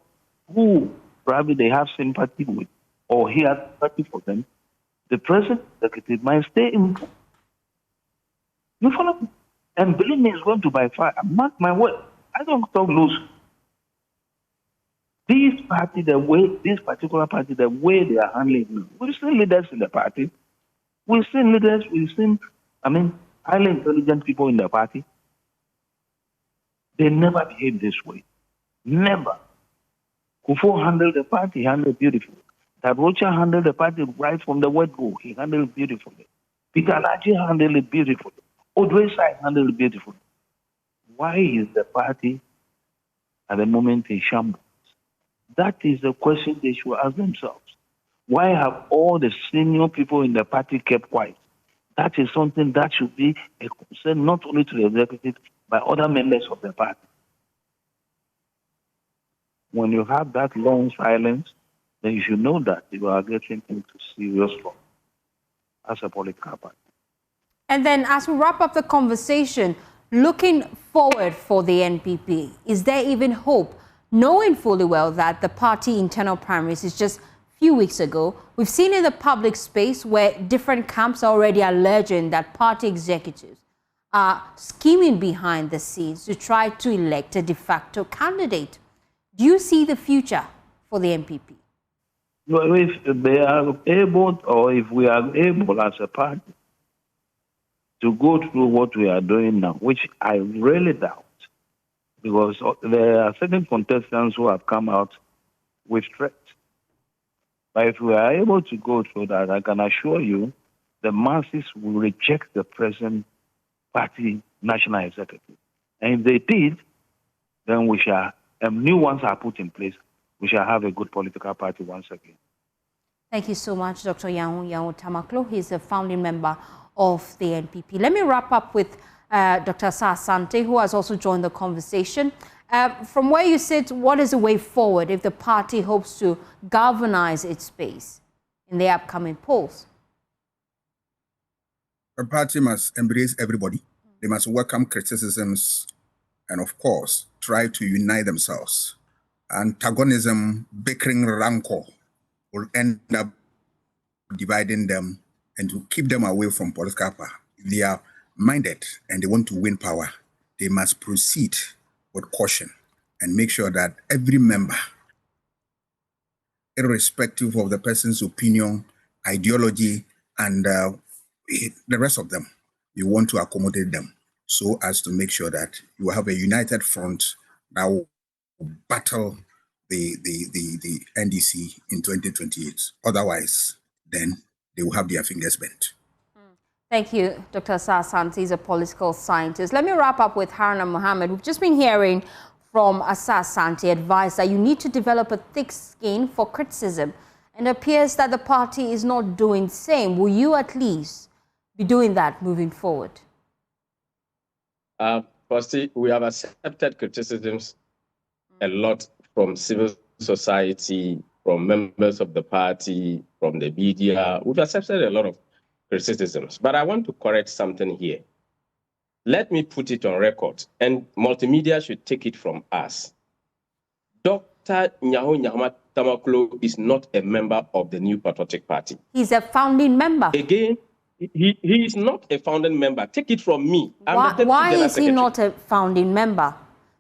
S12: who probably they have sympathy with, or he has sympathy for them, the president executive might stay in. You follow me? And believe me, it's going to by far. Mark my word. I don't talk loose. This particular party, the way they are handling it, we've seen leaders in the party. We've seen highly intelligent people in the party. They never behave this way. Never. Kufo handled the party, he handled beautifully. That Rocha handled the party right from the word go. He handled it beautifully. Peter Laji handled it beautifully. Odwesai handled it beautifully. Why is the party at the moment in shambles? That is the question they should ask themselves. Why have all the senior people in the party kept quiet? That is something that should be a concern not only to the executive, but other members of the party. When you have that long silence, then you should know that you are getting into serious trouble as a political party.
S1: And then as we wrap up the conversation, looking forward for the NPP, is there even hope? Knowing fully well that the party internal primaries is just a few weeks ago, we've seen in the public space where different camps are already alleging that party executives are scheming behind the scenes to try to elect a de facto candidate. Do you see the future for the NPP?
S12: Well, if they are able, or if we are able as a party to go through what we are doing now, which I really doubt, because there are certain contestants who have come out with threats. But if we are able to go through that, I can assure you the masses will reject the present party national executive. And if they did, then we shall, new ones are put in place, we shall have a good political party once again. Thank
S1: you so much, Dr. Yahu Tamaklo. He's a founding member of the NPP. Let me wrap up with Dr. Asah-Asante, who has also joined the conversation. From where you sit, what is the way forward if the party hopes to galvanize its base in the upcoming polls?
S11: The party must embrace everybody. They must welcome criticisms and, of course, try to unite themselves. Antagonism, bickering, rancor will end up dividing them and to keep them away from political power. If they are minded and they want to win power, they must proceed with caution and make sure that every member, irrespective of the person's opinion, ideology, and the rest of them, you want to accommodate them so as to make sure that you have a united front that will battle the NDC in 2028. Otherwise, then they will have their fingers bent.
S1: Thank you, Dr. Asah-Asante. He's a political scientist. Let me wrap up with Haruna Mohammed. We've just been hearing from Asah-Asante advice that you need to develop a thick skin for criticism. And it appears that the party is not doing the same. Will you at least be doing that moving forward?
S7: Firstly, we have accepted criticisms a lot from civil society, from members of the party, from the media. We've accepted a lot of criticisms, but I want to correct something here. Let me put it on record, and multimedia should take it from us. Dr. Yahu Tamaklo is not a member of the New Patriotic Party.
S1: He's a founding member.
S7: Again, he is not a founding member. Take it from me.
S1: Why is he not a founding member?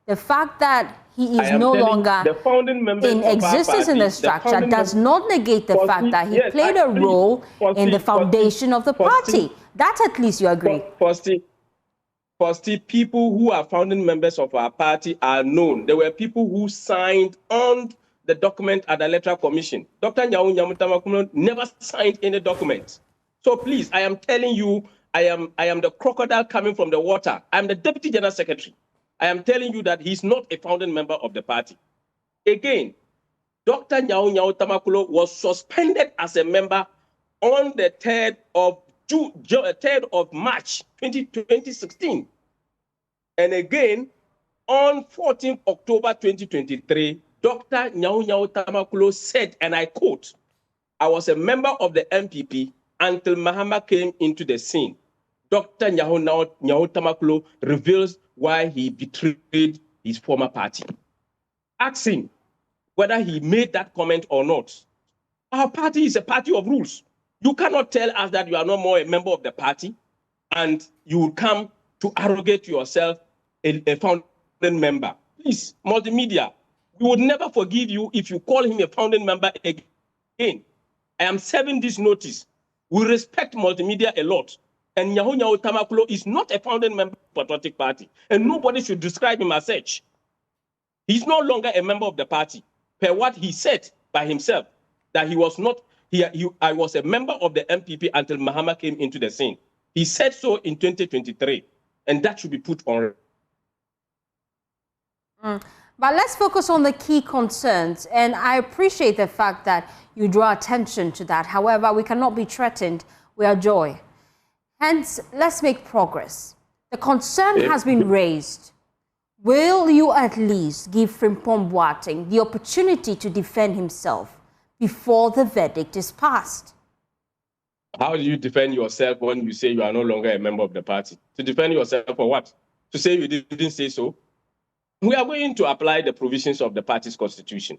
S1: The fact that he is no longer in existence in the structure does not negate the fact that he played a role in the foundation of the party. That at least you agree.
S7: Firstly, people who are founding members of our party are known. There were people who signed on the document at the Electoral Commission. Dr. Yahu Tamaklo never signed any document. So please, I am telling you, I am the crocodile coming from the water. I'm the Deputy General Secretary. I am telling you that he's not a founding member of the party. Again, Dr. Yahu Tamaklo was suspended as a member on the 3rd of March 2016. And again, On 14th October 2023, Dr. Nyau Tamakulo said, and I quote, "I was a member of the NPP until Mahama came into the scene." Dr. Nyau Tamakulo reveals why he betrayed his former party. Ask him whether he made that comment or not. Our party is a party of rules. You cannot tell us that you are no more a member of the party and you will come to arrogate yourself a founding member. Please, multimedia, we would never forgive you if you call him a founding member again. I am serving this notice. We respect multimedia a lot. And Nyau Tamakulo is not a founding member of the Patriotic Party. And nobody should describe him as such. He's no longer a member of the party, per what he said by himself, that he was not, I was a member of the NPP until Mahama came into the scene. He said so in 2023, and that should be put on.
S1: But let's focus on the key concerns, and I appreciate the fact that you draw attention to that. However, we cannot be threatened. We are Joy. Hence, let's make progress. The concern has been raised. Will you at least give Frimpong Boateng the opportunity to defend himself before the verdict is passed?
S7: How do you defend yourself when you say you are no longer a member of the party? To defend yourself for what? To say you didn't say so? We are going to apply the provisions of the party's constitution.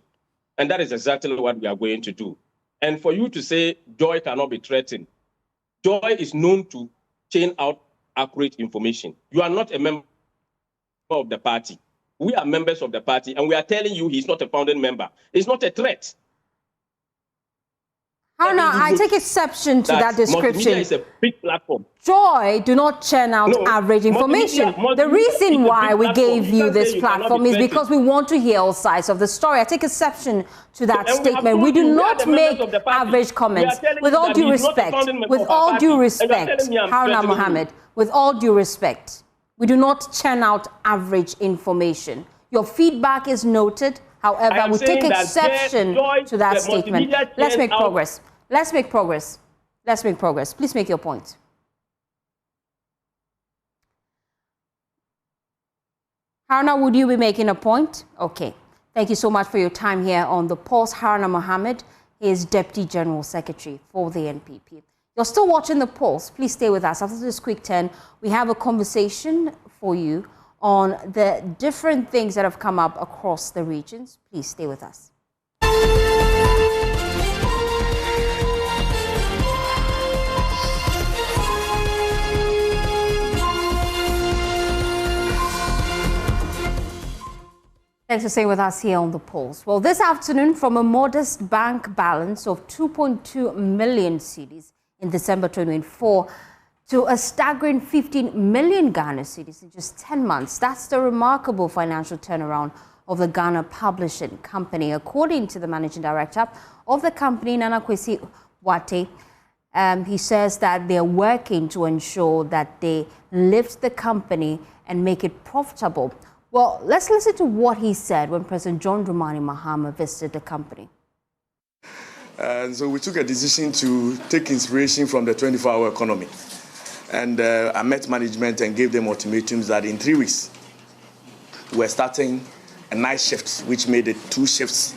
S7: And that is exactly what we are going to do. And for you to say Joy cannot be threatened, Joy is known to chain out accurate information. You are not a member of the party. We are members of the party, and we are telling you he's not a founding member. It's not a threat.
S1: Hannah, I take exception to that description.
S7: Is a big platform.
S1: Joy do not churn out average information. The reason why we gave you this platform is because we want to hear all sides of the story. I take exception to that statement. We do not make average comments. With all due respect, Haruna Mohammed, with all due respect, we do not churn out average information. Your feedback is noted. However, we take exception to that statement. Let's make progress. Let's make progress. Let's make progress. Please make your point. Haruna, would you be making a point? Okay. Thank you so much for your time here on The Pulse. Haruna Mohammed is Deputy General Secretary for the NPP. You're still watching The Pulse. Please stay with us. After this quick turn, we have a conversation for you on the different things that have come up across the regions. Please stay with us. Thanks for staying with us here on The Pulse. Well, this afternoon, from a modest bank balance of 2.2 million cedis in December 2024 to a staggering 15 million Ghana cedis in just 10 months. That's the remarkable financial turnaround of the Ghana Publishing Company. According to the managing director of the company, Nana Kwesi Wate, he says that they're working to ensure that they lift the company and make it profitable. Well, let's listen to what he said when President John Dramani Mahama visited the company.
S13: And so we took a decision to take inspiration from the 24-hour economy. And I met management and gave them ultimatums that in 3 weeks, we're starting a night shift, which made it 2 shifts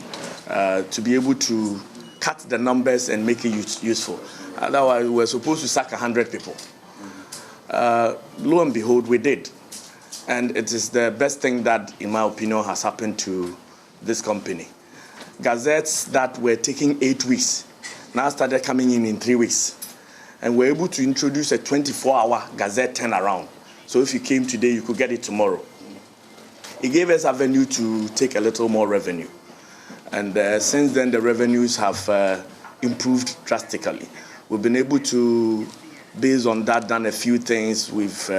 S13: to be able to cut the numbers and make it useful. Otherwise, we were supposed to sack 100 people. Lo and behold, we did. And it is the best thing that, in my opinion, has happened to this company. Gazettes that were taking 8 weeks now started coming in 3 weeks. And we're able to introduce a 24-hour Gazette turnaround. So if you came today, you could get it tomorrow. It gave us avenue to take a little more revenue. And since then, the revenues have improved drastically. We've been able to, based on that, done a few things. We've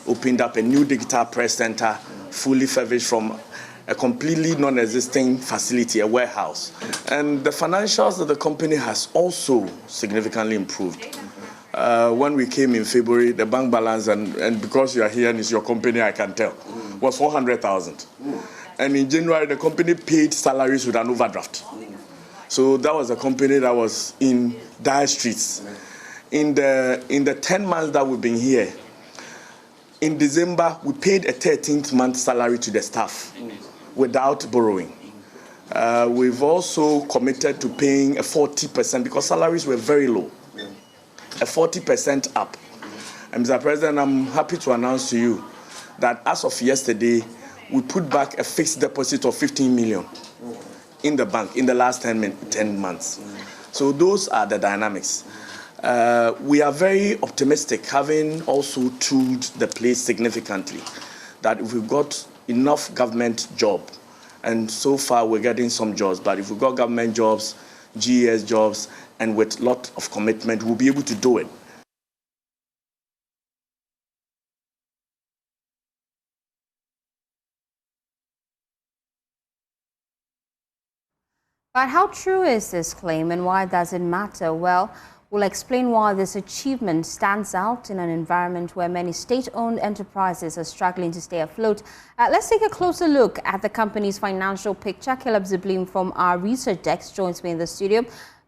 S13: opened up a new digital press center, fully furnished from a completely non-existing facility, a warehouse. And the financials of the company has also significantly improved. When we came in February, the bank balance, and because you are here and it's your company, I can tell, was 400,000. And in January, the company paid salaries with an overdraft. So that was a company that was in dire straits. In the 10 months that we've been here, in December, we paid a 13th month salary to the staff without borrowing. We've also committed to paying a 40% because salaries were very low, a 40% up. And Mr. President, I'm happy to announce to you that as of yesterday, we put back a fixed deposit of 15 million in the bank in the last 10 months. So those are the dynamics. We are very optimistic, having also tooled the place significantly, that if we've got enough government job, and so far we're getting some jobs, but if we've got government jobs, GES jobs, and with a lot of commitment, we'll be able to do it.
S1: But how true is this claim and why does it matter? Well, we'll explain why this achievement stands out in an environment where many state-owned enterprises are struggling to stay afloat. Let's take a closer look at the company's financial picture. Caleb Ziblim from our research desk joins me in the studio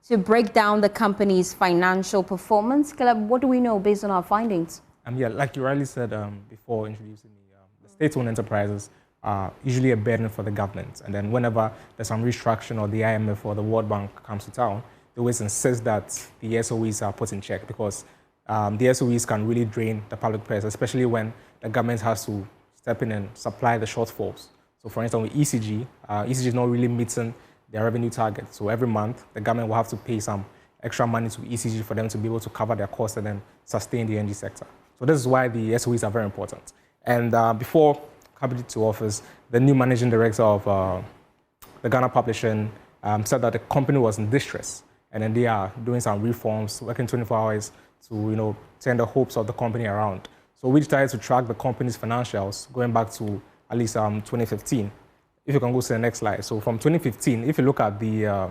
S1: to break down the company's financial performance. Caleb, what do we know based on our findings?
S14: Yeah, like you rightly said before introducing me, the state-owned enterprises are usually a burden for the government. And then whenever there's some restructuring or the IMF or the World Bank comes to town, they always insist that the SOEs are put in check because the SOEs can really drain the public purse, especially when the government has to step in and supply the shortfalls. So for instance, with ECG, ECG is not really meeting their revenue target. So every month, the government will have to pay some extra money to ECG for them to be able to cover their costs and then sustain the energy sector. So this is why the SOEs are very important. And before coming to office, the new managing director of the Ghana Publishing said that the company was in distress, and then they are doing some reforms, working 24 hours to turn the hopes of the company around. So we decided to track the company's financials going back to at least 2015. If you can go to the next slide. So from 2015, if you look at the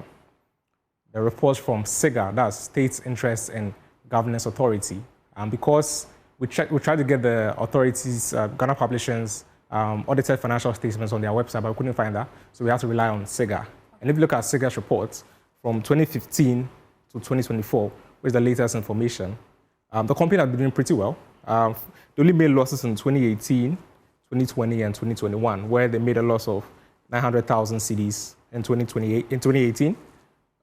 S14: reports from SIGA, that's State Interest and Governance Authority, because we tried to get the authorities, Ghana Publishing's audited financial statements on their website, but we couldn't find that, so we had to rely on SIGA. And if you look at SIGA's reports from 2015 to 2024, which is the latest information, the company has been doing pretty well. They only made losses in 2018, 2020, and 2021, where they made a loss of 900,000 cedis in 2018,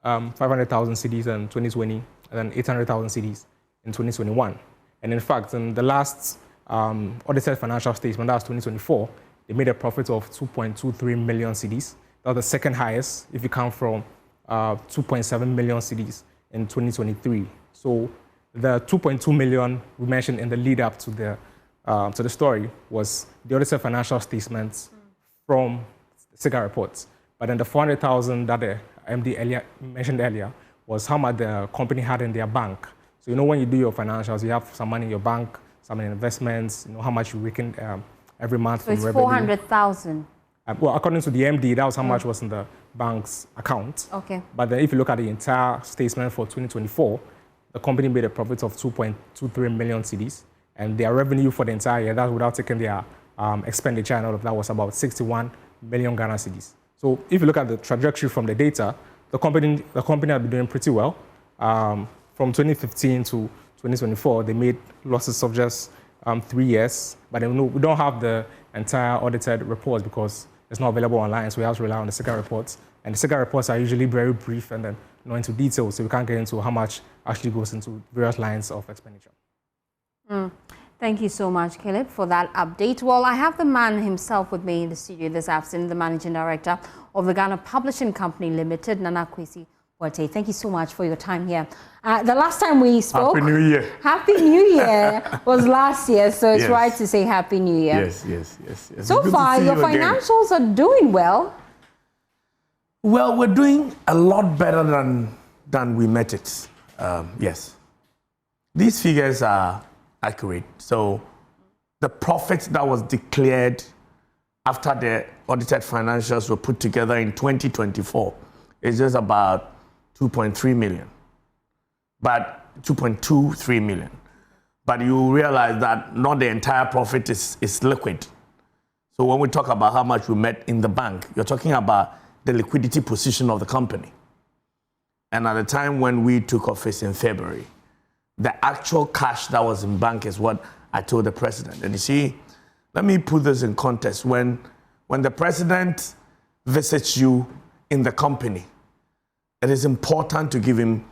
S14: 500,000 cedis in 2020, and then 800,000 cedis in 2021. And in fact, in the last audited financial statement, that was 2024, they made a profit of 2.23 million cedis. That was the second highest if you count from 2.7 million cedis in 2023. So the 2.2 million we mentioned in the lead up to the story was the audited financial statements from SIGA reports. But then the 400,000 that the MD mentioned earlier was how much the company had in their bank. So when you do your financials, you have some money in your bank, some investments, how much you reckon every month from revenue.
S1: So it's 400,000.
S14: Well, according to the MD, that was how much was in the bank's account.
S1: Okay.
S14: But then if you look at the entire statement for 2024, the company made a profit of 2.23 million cedis, and their revenue for the entire year, that's without taking their expenditure and all of that, was about 61 million Ghana cedis. So if you look at the trajectory from the data, the company has been doing pretty well. From 2015 to 2024, they made losses of just 3 years, but then we don't have the entire audited reports because it's not available online, so we have to rely on the SIGA reports. And the SIGA reports are usually very brief and then not into detail, so we can't get into how much actually goes into various lines of expenditure.
S1: Thank you so much, Caleb, for that update. Well, I have the man himself with me in the studio this afternoon, the Managing Director of the Ghana Publishing Company Limited, Nana Kwesi. Thank you so much for your time here. The last time we spoke...
S15: Happy New Year.
S1: Happy New Year was last year, so it's right to say Happy New Year.
S15: Yes.
S1: So far, your financials are doing well.
S15: Well, we're doing a lot better than we met it. Yes. These figures are accurate. So the profit that was declared after the audited financials were put together in 2024 is just about 2.3 million, but 2.23 million. But you realize that not the entire profit is liquid. So when we talk about how much we met in the bank, you're talking about the liquidity position of the company. And at the time when we took office in February, the actual cash that was in bank is what I told the president. And you see, let me put this in context. When the president visits you in the company, it is important to give him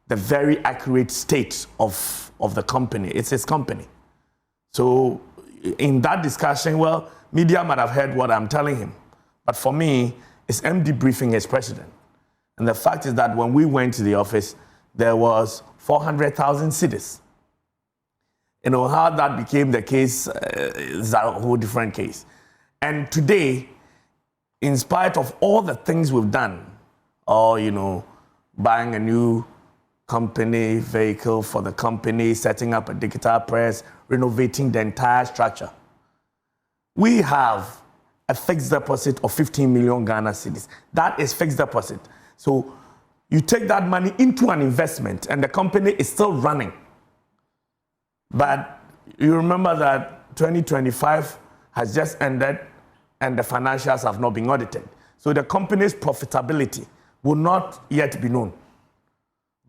S15: the very accurate state of the company. It's his company. So in that discussion, well, media might have heard what I'm telling him. But for me, it's MD briefing his president. And the fact is that when we went to the office, there was 400,000 cedis. You know, how that became the case is a whole different case. And today, in spite of all the things we've done, or, you know, buying a new company vehicle for the company, setting up a digital press, renovating the entire structure, we have a fixed deposit of 15 million Ghana cedis. That is fixed deposit. So you take that money into an investment and the company is still running. But you remember that 2025 has just ended and the financials have not been audited. So the company's profitability will not yet be known.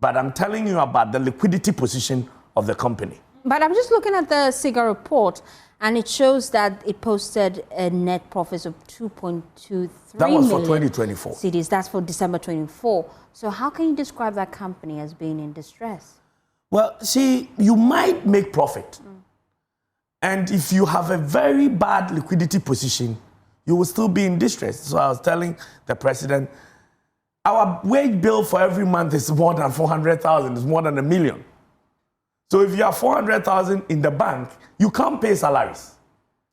S15: But I'm telling you about the liquidity position of the company.
S1: But I'm just looking at the SIGA report, and it shows that it posted a net profit of 2.23
S15: That was for
S1: million
S15: 2024.
S1: cedis. That's for December 24. So how can you describe that company as being in distress?
S15: Well, see, you might make profit. And if you have a very bad liquidity position, you will still be in distress. So I was telling the president, our wage bill for every month is more than 400,000, it's more than $1 million. So if you have 400,000 in the bank, you can't pay salaries.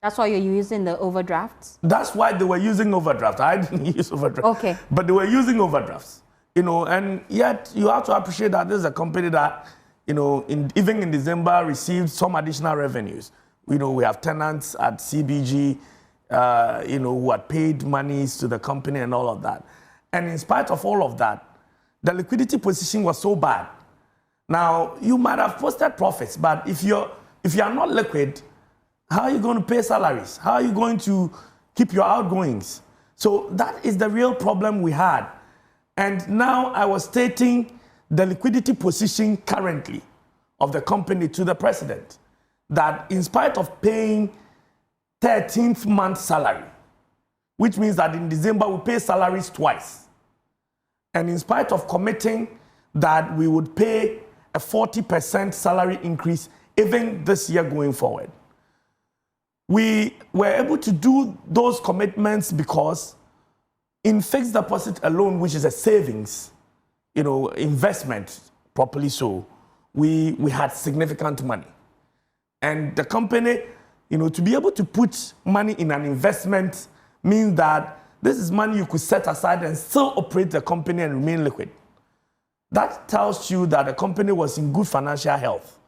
S1: That's why you're using the overdrafts?
S15: That's why they were using overdraft. I didn't use overdraft.
S1: Okay.
S15: But they were using overdrafts. You know, and yet you have to appreciate that this is a company that, you know, even in December received some additional revenues. You know, we have tenants at CBG, you know, who had paid monies to the company and all of that. And in spite of all of that, the liquidity position was so bad. Now, you might have posted profits, but if you are not liquid, how are you going to pay salaries? How are you going to keep your outgoings? So that is the real problem we had. And now I was stating the liquidity position currently of the company to the president, that in spite of paying 13th month salary, which means that in December we pay salaries twice. And in spite of committing that we would pay a 40% salary increase even this year going forward, we were able to do those commitments because in fixed deposit alone, which is a savings, you know, investment properly so, we had significant money. And the company, you know, to be able to put money in an investment means that this is money you could set aside and still operate the company and remain liquid. That tells you that the company was in good financial health.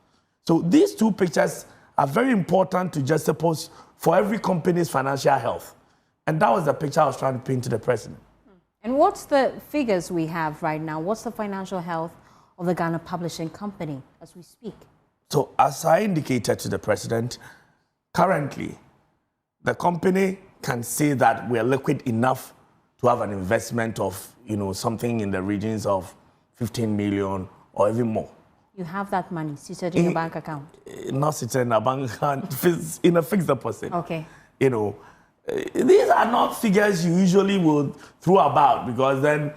S15: So these two pictures are very important to juxtapose for every company's financial health. And that was the picture I was trying to paint to the president.
S1: And what's the figures we have right now? What's the financial health of the Ghana Publishing Company as we speak?
S15: So as I indicated to the president, currently, the company can say that we are liquid enough to have an investment of, you know, something in the regions of 15 million or even more.
S1: You have that money seated in your bank account?
S15: Not seated in a bank account, in a fixed deposit.
S1: Okay.
S15: You know, these are not figures you usually would throw about because then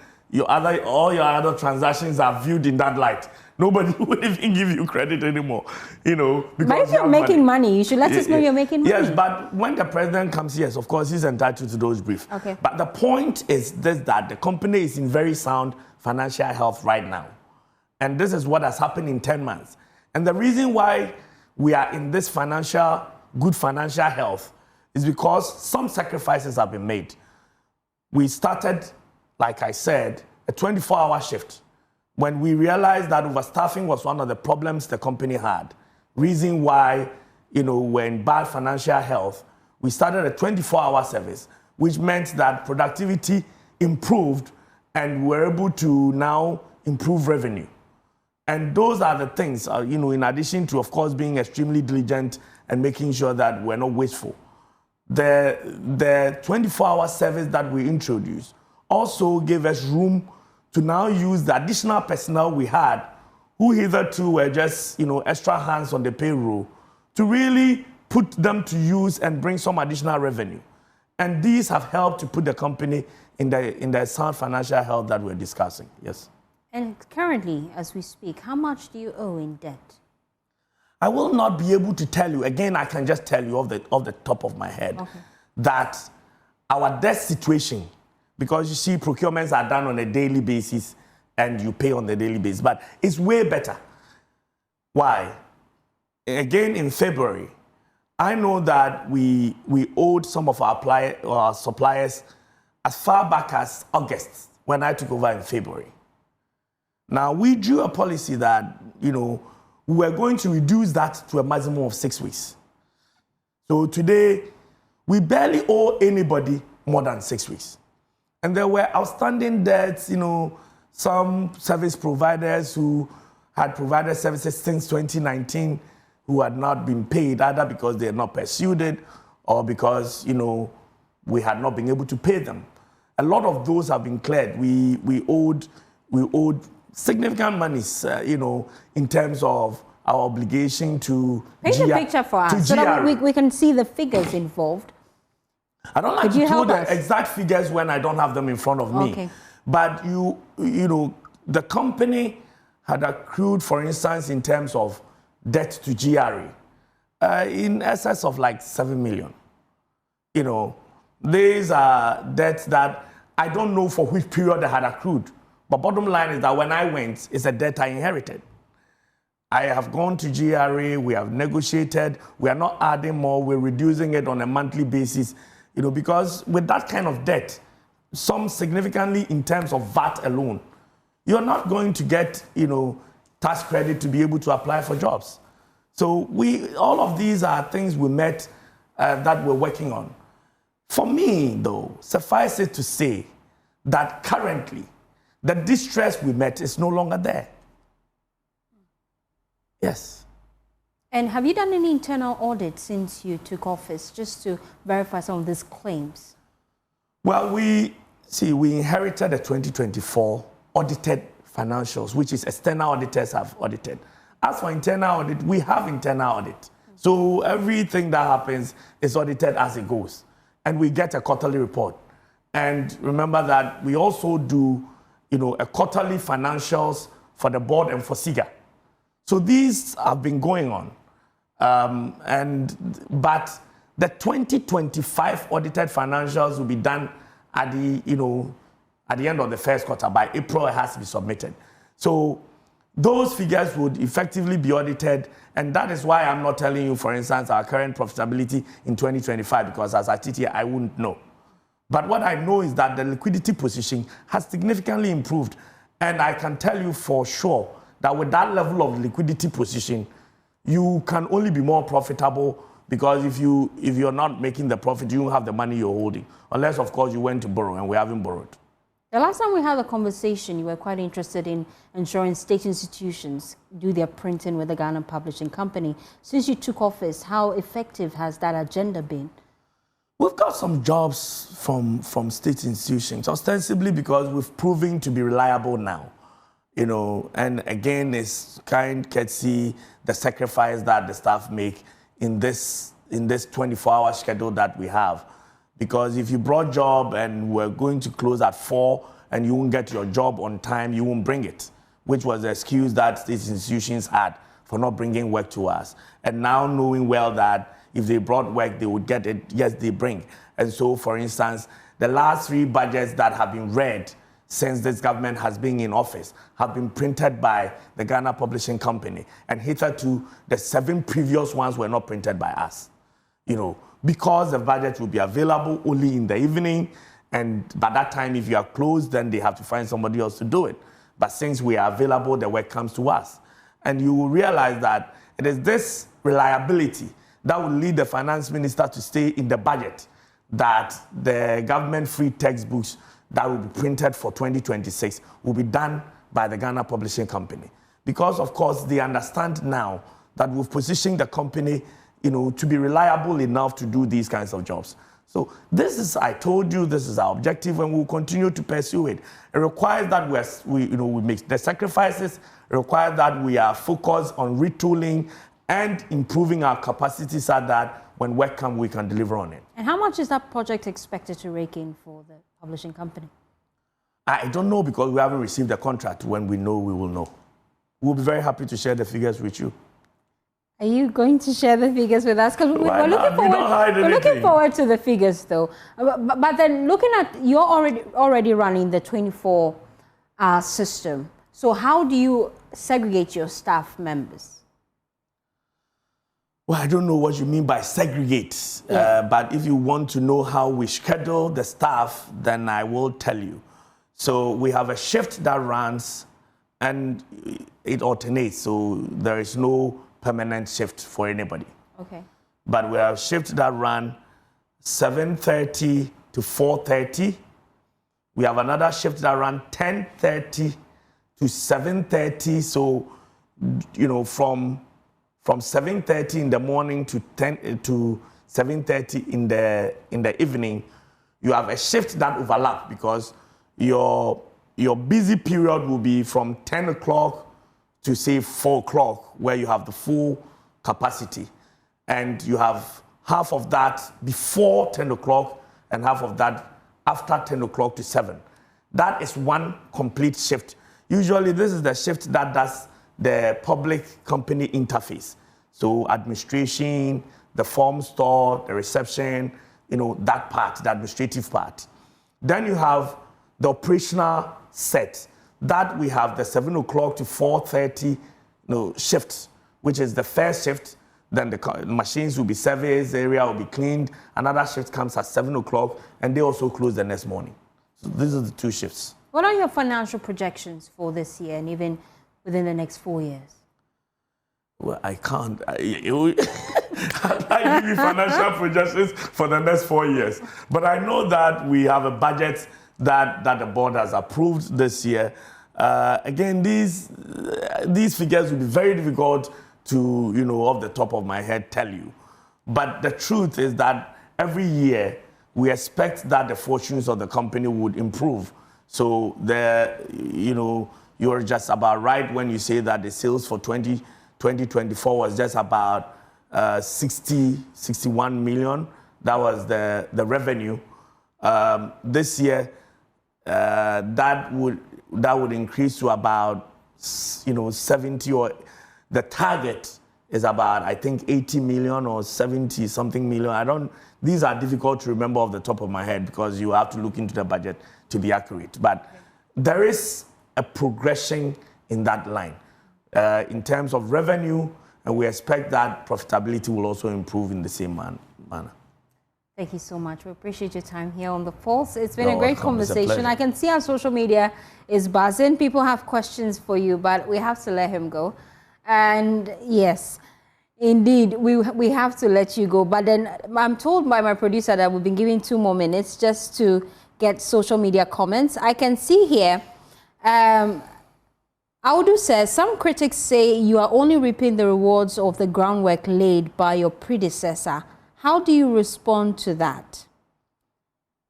S15: all your other transactions are viewed in that light. Nobody would even give you credit anymore, you know.
S1: But if you're making money, you should let us know you're making money.
S15: Yes, but when the president comes, yes, of course, he's entitled to those briefs.
S1: Okay.
S15: But the point is this, that the company is in very sound financial health right now. And this is what has happened in 10 months. And the reason why we are in this good financial health is because some sacrifices have been made. We started, like I said, a 24-hour shift. When we realized that overstaffing was one of the problems the company had, reason why, you know, we're in bad financial health, we started a 24-hour service, which meant that productivity improved and we're able to now improve revenue. And those are the things, you know, in addition to, of course, being extremely diligent and making sure that we're not wasteful. The 24-hour service that we introduced also gave us room to now use the additional personnel we had, who hitherto were just, you know, extra hands on the payroll, to really put them to use and bring some additional revenue. And these have helped to put the company in the sound financial health that we're discussing. Yes.
S1: And currently, as we speak, how much do you owe in debt?
S15: I will not be able to tell you. Again, I can just tell you off the top of my head that our debt situation, because you see procurements are done on a daily basis and you pay on the daily basis, but it's way better. Why? Again, in February, I know that we owed some of our suppliers as far back as August, when I took over in February. Now, we drew a policy that, we were going to reduce that to a maximum of 6 weeks. So today, we barely owe anybody more than 6 weeks. And there were outstanding debts, some service providers who had provided services since 2019 who had not been paid, either because they had not pursued it or because, we had not been able to pay them. A lot of those have been cleared. We owed significant monies, in terms of our obligation to
S1: Paint a picture for us so that we can see the figures involved.
S15: I don't like to quote the exact figures when I don't have them in front of me.
S1: Okay.
S15: But the company had accrued, for instance, in terms of debt to GRA, in excess of like 7 million. These are debts that I don't know for which period they had accrued. But bottom line is that when I went, it's a debt I inherited. I have gone to GRA, we have negotiated, we are not adding more, we're reducing it on a monthly basis, because with that kind of debt, some significantly in terms of VAT alone, you're not going to get, tax credit to be able to apply for jobs. So all of these are things we met that we're working on. For me, though, suffice it to say that currently, the distress we met is no longer there. Yes.
S1: And have you done any internal audit since you took office, just to verify some of these claims?
S15: Well, we inherited the 2024 audited financials, which is external auditors have audited. As for internal audit, we have internal audit. So everything that happens is audited as it goes. And we get a quarterly report. And remember that we also do, a quarterly financials for the board and for SIGA. So these have been going on. But the 2025 audited financials will be done at the end of the first quarter. By April, it has to be submitted. So those figures would effectively be audited, and that is why I'm not telling you, for instance, our current profitability in 2025, because as I sit here, I wouldn't know. But what I know is that the liquidity position has significantly improved, and I can tell you for sure that with that level of liquidity position, you can only be more profitable, because if you're not making the profit, you don't have the money you're holding, unless, of course, you went to borrow, and we haven't borrowed.
S1: The last time we had a conversation, you were quite interested in ensuring state institutions do their printing with the Ghana Publishing Company. Since you took office, how effective has that agenda been?
S15: We've got some jobs from state institutions, ostensibly because we've proven to be reliable now. And again, it's kind courtesy, the sacrifice that the staff make in this 24-hour schedule that we have. Because if you brought job and we're going to close at 4 and you won't get your job on time, you won't bring it, which was the excuse that these institutions had for not bringing work to us. And now knowing well that if they brought work, they would get it, yes, they bring. And so, for instance, the last 3 budgets that have been read since this government has been in office have been printed by the Ghana Publishing Company. And hitherto, the 7 previous ones were not printed by us. Because the budget will be available only in the evening, and by that time, if you are closed, then they have to find somebody else to do it. But since we are available, the work comes to us. And you will realize that it is this reliability that will lead the finance minister to stay in the budget, that the government-free textbooks that will be printed for 2026 will be done by the Ghana Publishing Company. Because, of course, they understand now that we've positioned the company to be reliable enough to do these kinds of jobs. So this is, I told you, this is our objective, and we'll continue to pursue it. It requires that we make the sacrifices. It requires that we are focused on retooling and improving our capacity so that when work comes, we can deliver on it.
S1: And how much is that project expected to rake in for the publishing company?
S15: I don't know because we haven't received the contract. When we know, we will know. We'll be very happy to share the figures with you.
S1: Are you going to share the figures with us? Because we're looking forward to the figures, though. But then looking at, you're already running the 24-hour system. So how do you segregate your staff members?
S15: Well, I don't know what you mean by segregate. But if you want to know how we schedule the staff, then I will tell you. So we have a shift that runs and it alternates. So there is no permanent shift for anybody.
S1: Okay.
S15: But we have shifts that run 7:30 to 4:30. We have another shift that run 10:30 to 7:30. So, you know, from 7:30 in the morning to 7:30 in the evening, you have a shift that overlap because your busy period will be from 10 o'clock to say 4 o'clock, where you have the full capacity. And you have half of that before 10 o'clock and half of that after 10 o'clock to 7. That is one complete shift. Usually this is the shift that does the public company interface. So administration, the form store, the reception, you know, that part, the administrative part. Then you have the operational set. That we have the 7 o'clock to 4:30 shift, which is the first shift. Then the machines will be serviced, the area will be cleaned. Another shift comes at 7 o'clock, and they also close the next morning. So these are the two shifts.
S1: What are your financial projections for this year and even within the next 4 years?
S15: Well, I can't. I give you financial projections for the next 4 years. But I know that we have a budget that the board has approved this year. Again, these figures will be very difficult to, you know, off the top of my head tell you. But the truth is that every year we expect that the fortunes of the company would improve. So you're just about right when you say that the sales for 2024 was just about 61 million. That was the revenue. This year, that would increase to about 70, or the target is about, I think, 80 million or 70 something million. These are difficult to remember off the top of my head because you have to look into the budget to be accurate. But there is a progression in that line in terms of revenue, and we expect that profitability will also improve in the same manner.
S1: Thank you so much. We appreciate your time here on The Pulse. It's been a great conversation. I can see our social media is buzzing. People have questions for you, but we have to let him go. And yes, indeed, we have to let you go. But then I'm told by my producer that we've been giving 2 more minutes just to get social media comments. I can see here, Audu says, some critics say you are only reaping the rewards of the groundwork laid by your predecessor. How do you respond to that?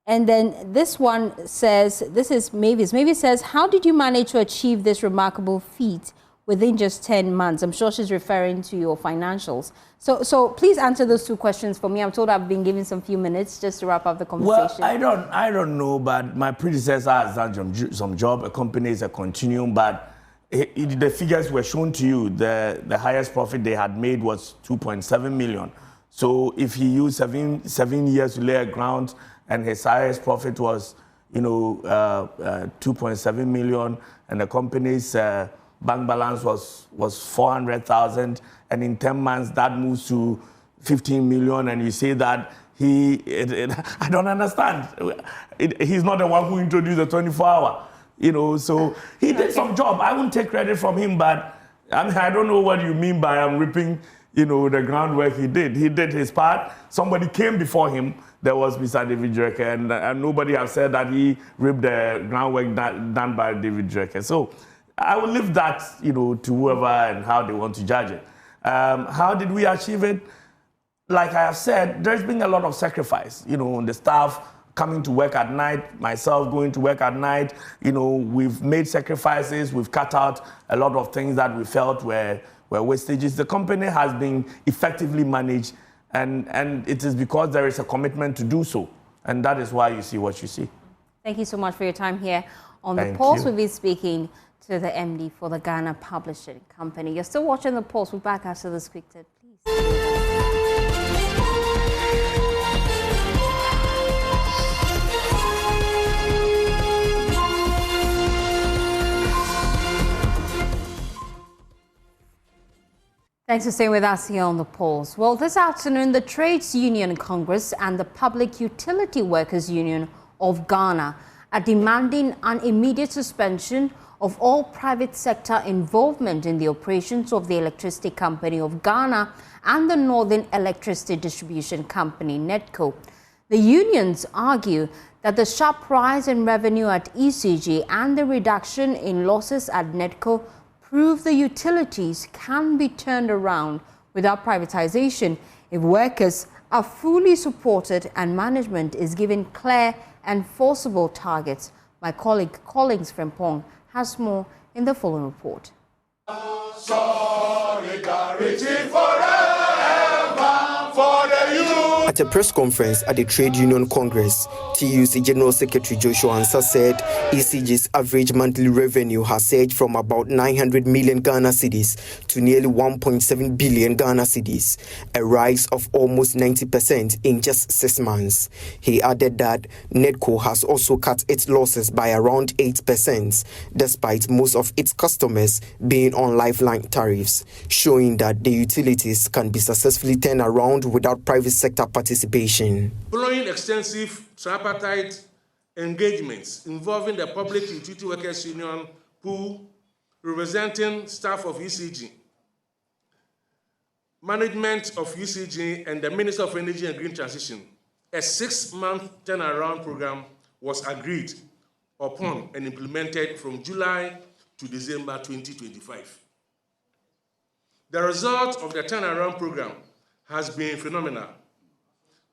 S1: And then this one says, this is Mavis. Mavis says, how did you manage to achieve this remarkable feat within just 10 months? I'm sure she's referring to your financials. So please answer those 2 questions for me. I'm told I've been given some few minutes just to wrap up the conversation.
S15: Well, I don't know, but my predecessor has done some job. A company is a continuum, but the figures were shown to you. The highest profit they had made was 2.7 million. So if he used seven years to lay a ground and his highest profit was, 2.7 million, and the company's bank balance was 400,000, and in 10 months that moves to 15 million, and you say that I don't understand. He's not the one who introduced the 24-hour, so he did some job. I wouldn't take credit from him, but I don't know what you mean by I'm ripping the groundwork he did. He did his part. Somebody came before him. There was Mr. David Drecker, and nobody has said that he ripped the groundwork done by David Drecker. So I will leave that, to whoever and how they want to judge it. How did we achieve it? Like I have said, there's been a lot of sacrifice, the staff coming to work at night, myself going to work at night. We've made sacrifices. We've cut out a lot of things that we felt were were wastages. The company has been effectively managed, and it is because there is a commitment to do so. And that is why you see what you see.
S1: Thank you so much for your time here on
S15: Thank
S1: The Pulse.
S15: you.
S1: We'll be speaking to the MD for the Ghana Publishing Company. You're still watching The Pulse. We're back after this quick tip, please. Thanks for staying with us here on The Pulse. Well, this afternoon, the Trades Union Congress and the Public Utility Workers Union of Ghana are demanding an immediate suspension of all private sector involvement in the operations of the Electricity Company of Ghana and the Northern Electricity Distribution Company, NEDCO. The unions argue that the sharp rise in revenue at ECG and the reduction in losses at NEDCO prove the utilities can be turned around without privatization if workers are fully supported and management is given clear and forcible targets. My colleague Collins Frempong has more in the following report.
S16: Solidarity forever for the youth.
S17: At a press conference at the Trade Union Congress, TUC General Secretary Joshua Ansah said ECG's average monthly revenue has surged from about 900 million Ghana cedis to nearly 1.7 billion Ghana cedis, a rise of almost 90% in just 6 months. He added that NEDCO has also cut its losses by around 8%, despite most of its customers being on lifeline tariffs, showing that the utilities can be successfully turned around without private sector participation.
S3: Following extensive tripartite engagements involving the Public Utility Workers Union pool representing staff of ECG, management of ECG, and the Minister of Energy and Green Transition, a 6-month turnaround program was agreed upon and implemented from July to December 2025. The result of the turnaround program has been phenomenal.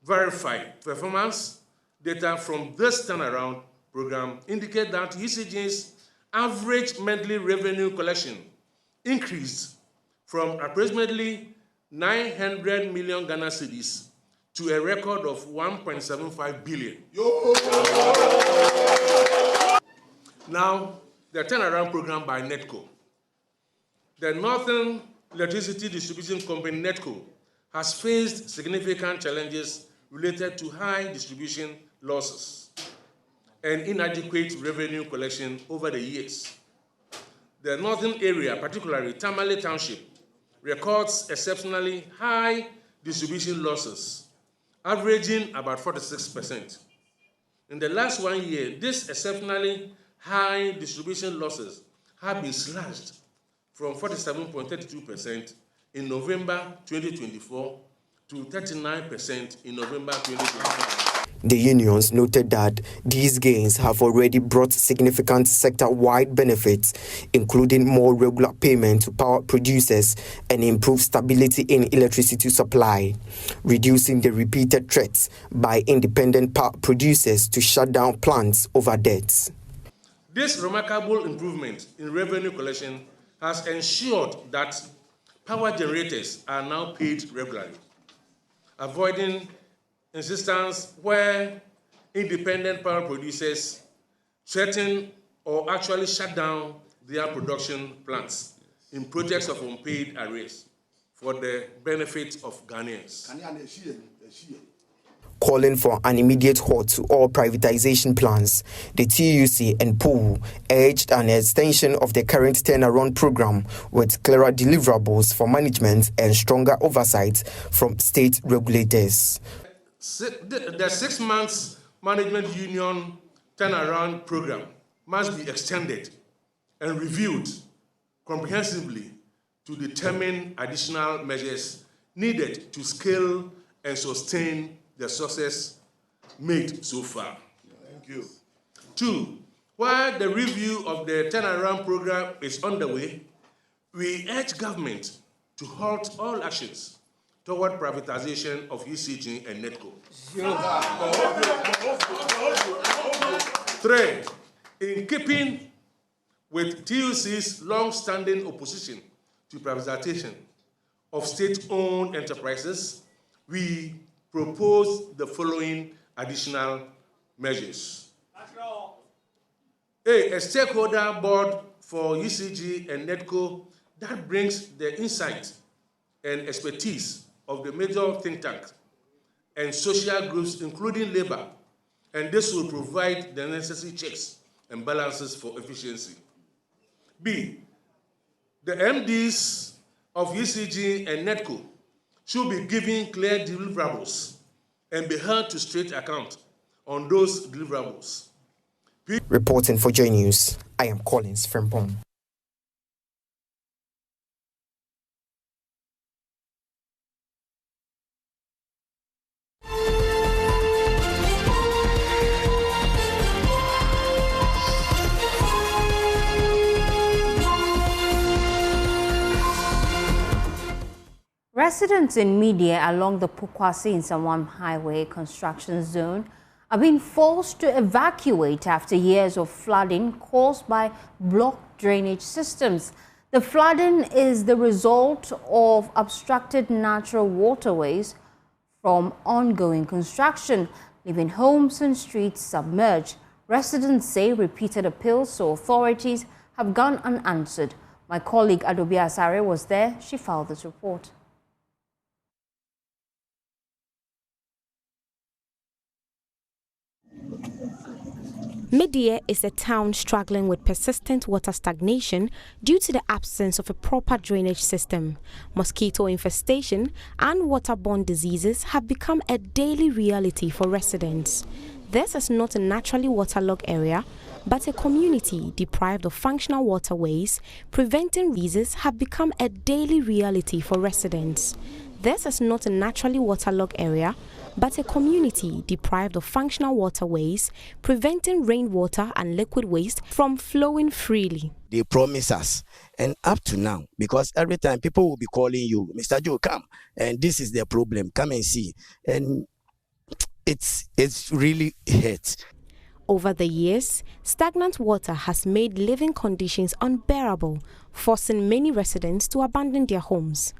S3: Verified performance data from this turnaround program indicate that ECG's average monthly revenue collection increased from approximately 900 million Ghana cedis to a record of 1.75 billion. Now, the turnaround program by NEDCO. The Northern Electricity Distribution Company, NEDCO, has faced significant challenges related to high distribution losses and inadequate revenue collection over the years. The northern area, particularly Tamale Township, records exceptionally high distribution losses, averaging about 46%. In the last 1 year, this exceptionally high distribution losses have been slashed from 47.32% in November 2024 to 39% in November 2025.
S17: The unions noted that these gains have already brought significant sector-wide benefits, including more regular payment to power producers and improved stability in electricity supply, reducing the repeated threats by independent power producers to shut down plants over debts.
S3: This remarkable improvement in revenue collection has ensured that power generators are now paid regularly, avoiding instances where independent power producers threaten or actually shut down their production plants in projects of unpaid arrears for the benefit of Ghanaians.
S17: Calling for an immediate halt to all privatization plans, the TUC and POO urged an extension of the current turnaround program with clearer deliverables for management and stronger oversight from state regulators.
S3: The 6 months management union turnaround program must be extended and reviewed comprehensively to determine additional measures needed to scale and sustain the success made so far. Thank you. 2, while the review of the turnaround program is underway, we urge government to halt all actions toward privatization of ECG and NEDCO. 3, in keeping with TUC's long-standing opposition to privatization of state-owned enterprises, we propose the following additional measures. A stakeholder board for UCG and NEDCO that brings the insight and expertise of the major think tanks and social groups, including labor, and this will provide the necessary checks and balances for efficiency. B, the MDs of UCG and NEDCO should be given clear deliverables and be held to straight account on those deliverables.
S17: Reporting for JoyNews, I am Collins Frimpong.
S1: Residents in Media along the Pukwasi-Nsawam Highway construction zone are being forced to evacuate after years of flooding caused by blocked drainage systems. The flooding is the result of obstructed natural waterways from ongoing construction, leaving homes and streets submerged. Residents say repeated appeals to authorities have gone unanswered. My colleague Adobe Asare was there. She filed this report.
S18: Media is a town struggling with persistent water stagnation due to the absence of a proper drainage system. Mosquito infestation and waterborne diseases have become a daily reality for residents. This is not a naturally waterlogged area, but a community deprived of functional waterways. Preventing diseases have become a daily reality for residents. This is not a naturally waterlogged area, but a community deprived of functional waterways, preventing rainwater and liquid waste from flowing freely.
S19: They promise us, and up to now, because every time people will be calling you, Mr. Joe, come, and this is the problem, come and see, and it's really hurt.
S18: Over the years, stagnant water has made living conditions unbearable, forcing many residents to abandon their homes.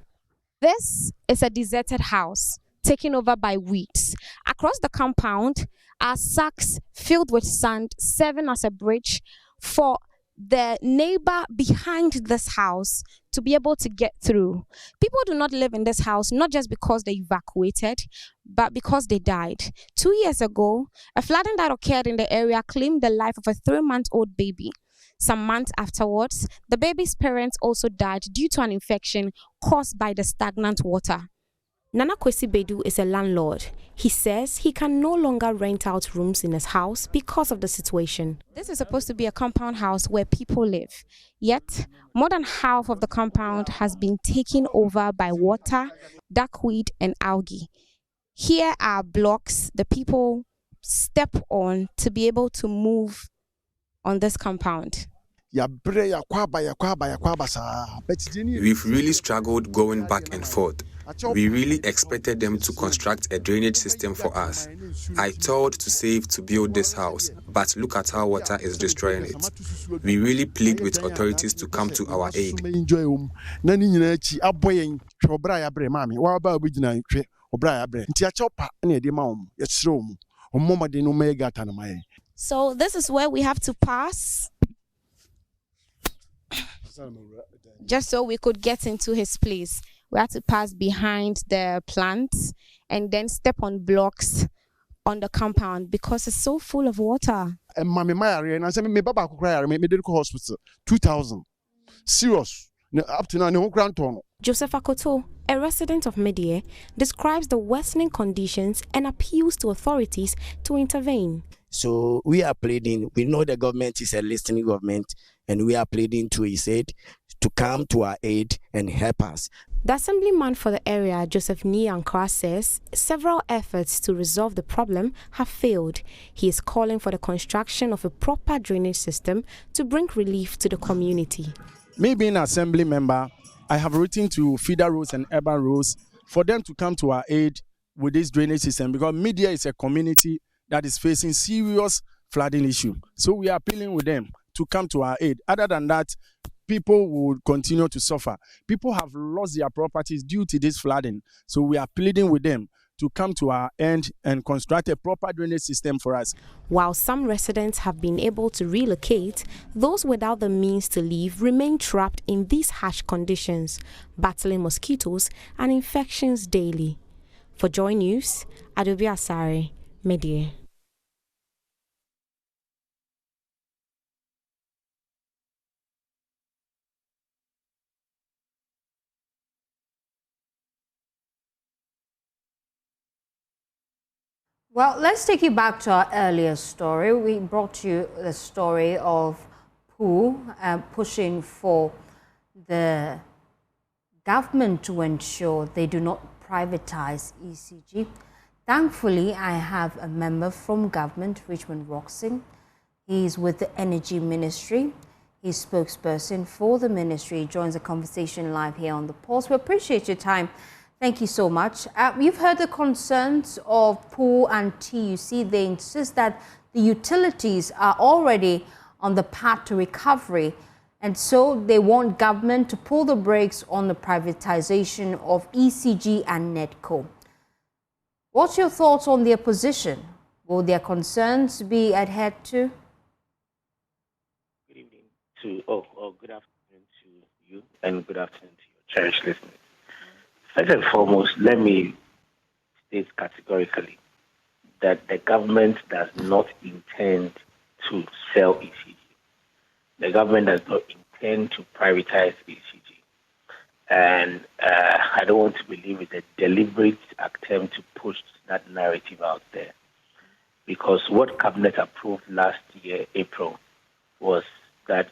S20: This is a deserted house taken over by weeds. Across the compound are sacks filled with sand serving as a bridge for the neighbor behind this house to be able to get through. People do not live in this house not just because they evacuated, but because they died. 2 years ago, a flooding that occurred in the area claimed the life of a 3-month-old baby. Some months afterwards, the baby's parents also died due to an infection caused by the stagnant water.
S18: Nana Kwesi Bedu is a landlord. He says he can no longer rent out rooms in his house because of the situation.
S20: This is supposed to be a compound house where people live. Yet, more than half of the compound has been taken over by water, duckweed, and algae. Here are blocks the people step on to be able to move on this compound.
S21: We've really struggled going back and forth. We really expected them to construct a drainage system for us. I told to save to build this house, but look at how water is destroying it. We really plead with authorities to come to our aid.
S20: So this is where we have to pass, just so we could get into his place. We have to pass behind the plants and then step on blocks on the compound because it's so full of water.
S5: 2,000. Serious. Up to now, no grant on.
S18: Joseph Akoto, a resident of Media, describes the worsening conditions and appeals to authorities to intervene.
S19: So we are pleading, we know the government is a listening government, and we are pleading to his aid to come to our aid and help us.
S18: The assemblyman for the area, Joseph Niankra, says several efforts to resolve the problem have failed. He is calling for the construction of a proper drainage system to bring relief to the community.
S5: Me being an assembly member, I have written to feeder roads and urban roads for them to come to our aid with this drainage system because Media is a community that is facing serious flooding issue. So we are appealing with them to come to our aid. Other than that, people will continue to suffer. People have lost their properties due to this flooding. So we are pleading with them to come to our end and construct a proper drainage system for us.
S18: While some residents have been able to relocate, those without the means to leave remain trapped in these harsh conditions, battling mosquitoes and infections daily. For Joy News, Adobe Asare, Media.
S1: Well, let's take you back to our earlier story. We brought you the story of Pooh pushing for the government to ensure they do not privatize ECG. Thankfully, I have a member from government, Richmond Roxon. He's with the Energy Ministry. He's spokesperson for the ministry. He joins the conversation live here on The Pulse. We appreciate your time. Thank you so much. You've heard the concerns of Pooh and TUC. They insist that the utilities are already on the path to recovery, and so they want government to pull the brakes on the privatization of ECG and NEDCO. What's your thoughts on their position? Will their concerns be adhered to?
S12: Good evening good afternoon to you, and good afternoon to your cherished listeners. First and foremost, let me state categorically that the government does not intend to sell ECG. The government does not intend to privatize ECG. And I don't want to believe it's a deliberate attempt to push that narrative out there. Because what Cabinet approved last year, April, was that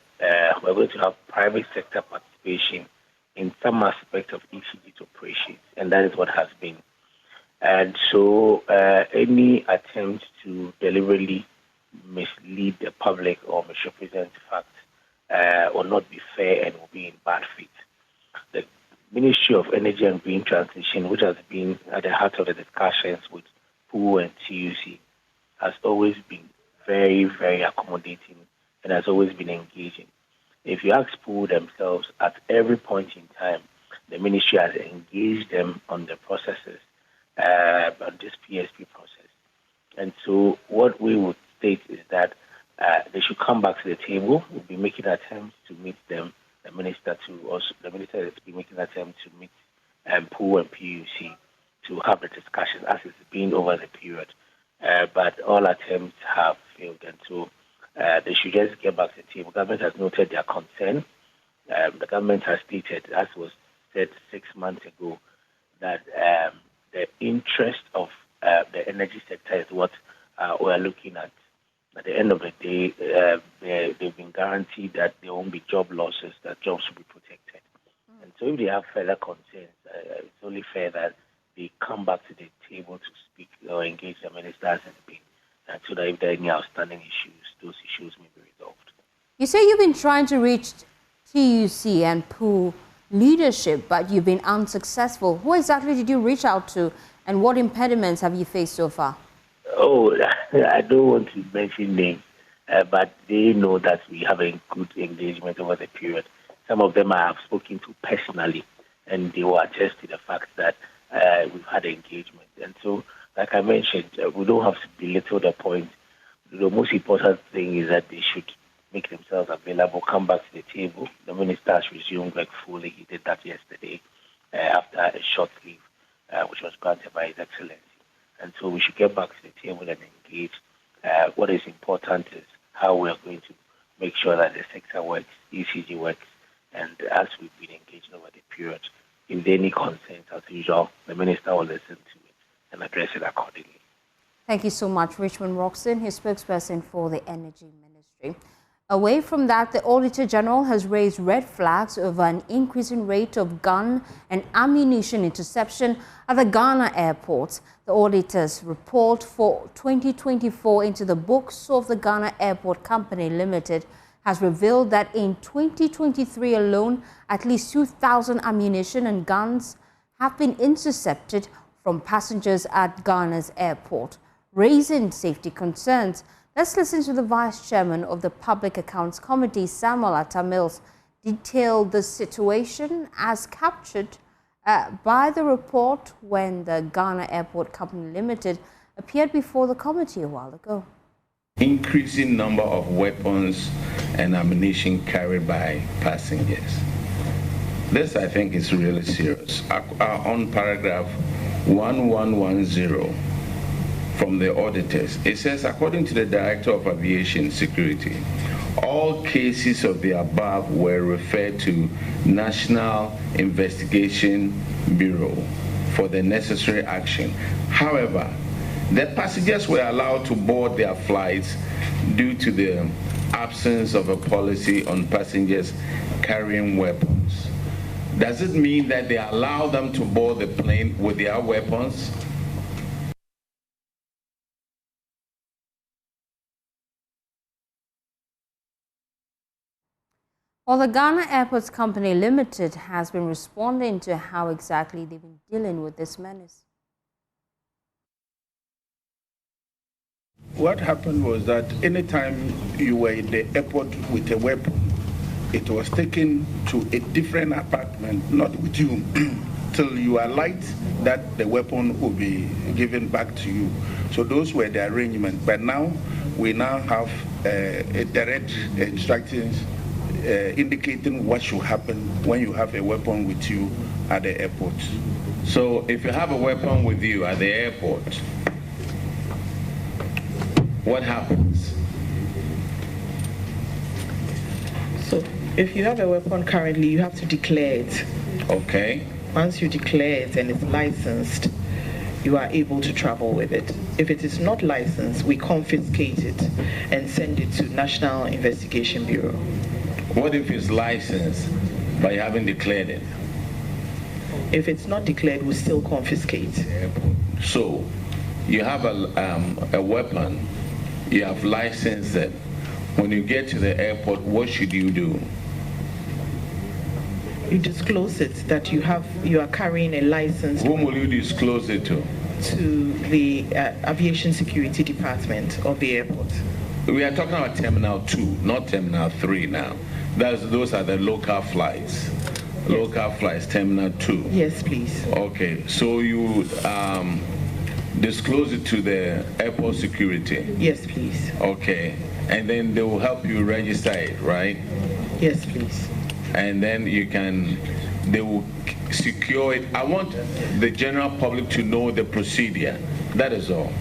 S12: we're going to have private sector participation in some aspect of ECG's operations, and that is what has been. And so any attempt to deliberately mislead the public or misrepresent facts will not be fair and will be in bad faith. The Ministry of Energy and Green Transition, which has been at the heart of the discussions with Pooh and TUC, has always been very, very accommodating and has always been engaging. If you ask Pooh themselves, at every point in time, the ministry has engaged them on the processes, on this PSP process. And so what we would state is that they should come back to the table. We'll be making attempts to meet them. The minister has been making attempts to meet Pooh and PUC to have the discussion as it's been over the period. But all attempts have failed, and so they should just get back to the table. Government has noted their concern. The government has stated, as was said 6 months ago, that the interest of the energy sector is what we are looking at. At the end of the day, they've been guaranteed that there won't be job losses, that jobs will be protected. And so if they have further concerns, it's only fair that they come back to the table to speak or engage the minister as it's been, so that if there are any outstanding issues, those issues may be resolved.
S1: You say you've been trying to reach TUC and Pooh leadership, but you've been unsuccessful. Who exactly did you reach out to, and what impediments have you faced so far?
S12: Oh, I don't want to mention names, but they know that we have a good engagement over the period. Some of them I have spoken to personally, and they will attest to the fact that we've had engagement. And so, like I mentioned, we don't have to belittle the point. The most important thing is that they should make themselves available, come back to the table. The minister has resumed work fully. He did that yesterday after a short leave, which was granted by His Excellency. And so we should get back to the table and engage. What is important is how we are going to make sure that the sector works, ECG works, and as we've been engaging over the period, if there are any concerns, as usual, the minister will listen to it and address it accordingly.
S1: Thank you so much, Richmond Roxon, his spokesperson for the Energy Ministry. Away from that, the Auditor General has raised red flags over an increasing rate of gun and ammunition interception at the Ghana airports. The auditor's report for 2024 into the books of the Ghana Airport Company Limited has revealed that in 2023 alone, at least 2,000 ammunition and guns have been intercepted from passengers at Ghana's airport, raising safety concerns. Let's listen to the Vice Chairman of the Public Accounts Committee, Samuel Atta Mills, detailed the situation as captured by the report when the Ghana Airport Company Limited appeared before the committee a while ago.
S4: Increasing number of weapons and ammunition carried by passengers. This, I think, is really serious. On paragraph 1110 from the auditors, it says, according to the Director of Aviation Security, all cases of the above were referred to National Investigation Bureau for the necessary action. However, the passengers were allowed to board their flights due to the absence of a policy on passengers carrying weapons. Does it mean that they allow them to board the plane with their weapons?
S1: Well, the Ghana Airports Company Limited has been responding to how exactly they've been dealing with this menace.
S4: What happened was that anytime you were in the airport with a weapon, it was taken to a different apartment, not with you, till you alight, that the weapon will be given back to you. So those were the arrangements. But now, we now have a direct instructions indicating what should happen when you have a weapon with you at the airport. So if you have a weapon with you at the airport, what happens?
S22: So if you have a weapon currently, you have to declare it.
S4: Okay.
S22: Once you declare it and it's licensed, you are able to travel with it. If it is not licensed, we confiscate it and send it to National Investigation Bureau.
S4: What if it's licensed but you haven't declared it?
S22: If it's not declared, we still confiscate.
S4: So you have a weapon, you have licensed it. When you get to the airport, what should you do?
S22: You disclose it that you are carrying a license.
S4: Whom will you disclose it to?
S22: To the Aviation Security Department of the airport.
S4: We are talking about Terminal 2, not Terminal 3 now. Those are the local flights. Yes. Local flights, Terminal 2.
S22: Yes, please.
S4: Okay, so you disclose it to the airport security?
S22: Yes, please.
S4: Okay, and then they will help you register it, right?
S22: Yes, please.
S4: And then they will secure it. I want the general public to know the procedure. That is all.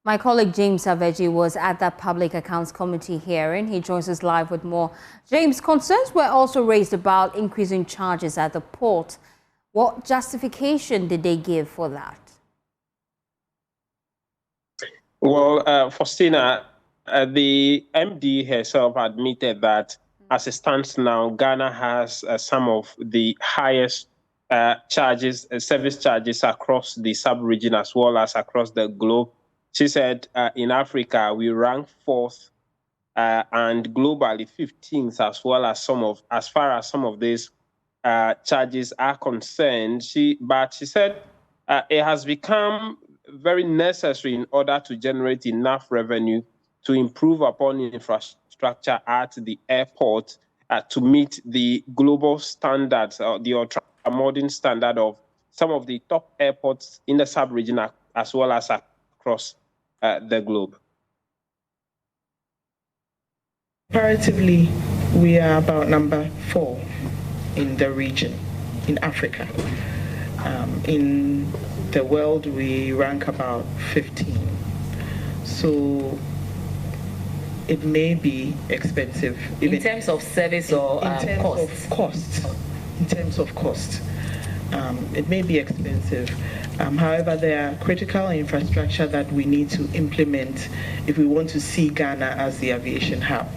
S1: My colleague James Aveji was at that Public Accounts Committee hearing. He joins us live with more. James, concerns were also raised about increasing charges at the port. What justification did they give for that?
S23: Well, Faustina, the MD herself admitted that as it stands now, Ghana has some of the highest charges, service charges across the sub-region as well as across the globe. She said in Africa, we rank 4th and globally 15th as far as some of these charges are concerned. But she said it has become very necessary in order to generate enough revenue to improve upon infrastructure at the airport to meet the global standards, the ultra-modern standard of some of the top airports in the sub-region as well as across the globe.
S22: Comparatively, we are about number 4 in the region, in Africa. In the world, we rank about 15. So it may be expensive.
S24: In terms of service or
S22: cost? In terms of cost. It may be expensive. However, there are critical infrastructure that we need to implement if we want to see Ghana as the aviation hub.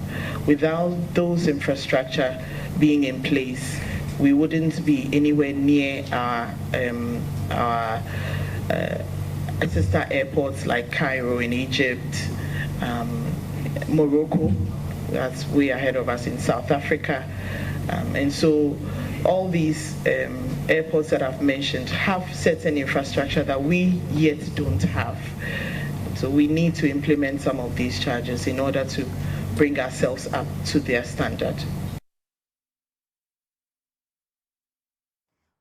S22: Without those infrastructure being in place, we wouldn't be anywhere near our sister airports like Cairo in Egypt, Morocco, that's way ahead of us in South Africa. And so all these airports that I've mentioned have certain infrastructure that we yet don't have. So we need to implement some of these charges in order to bring ourselves up to their standard.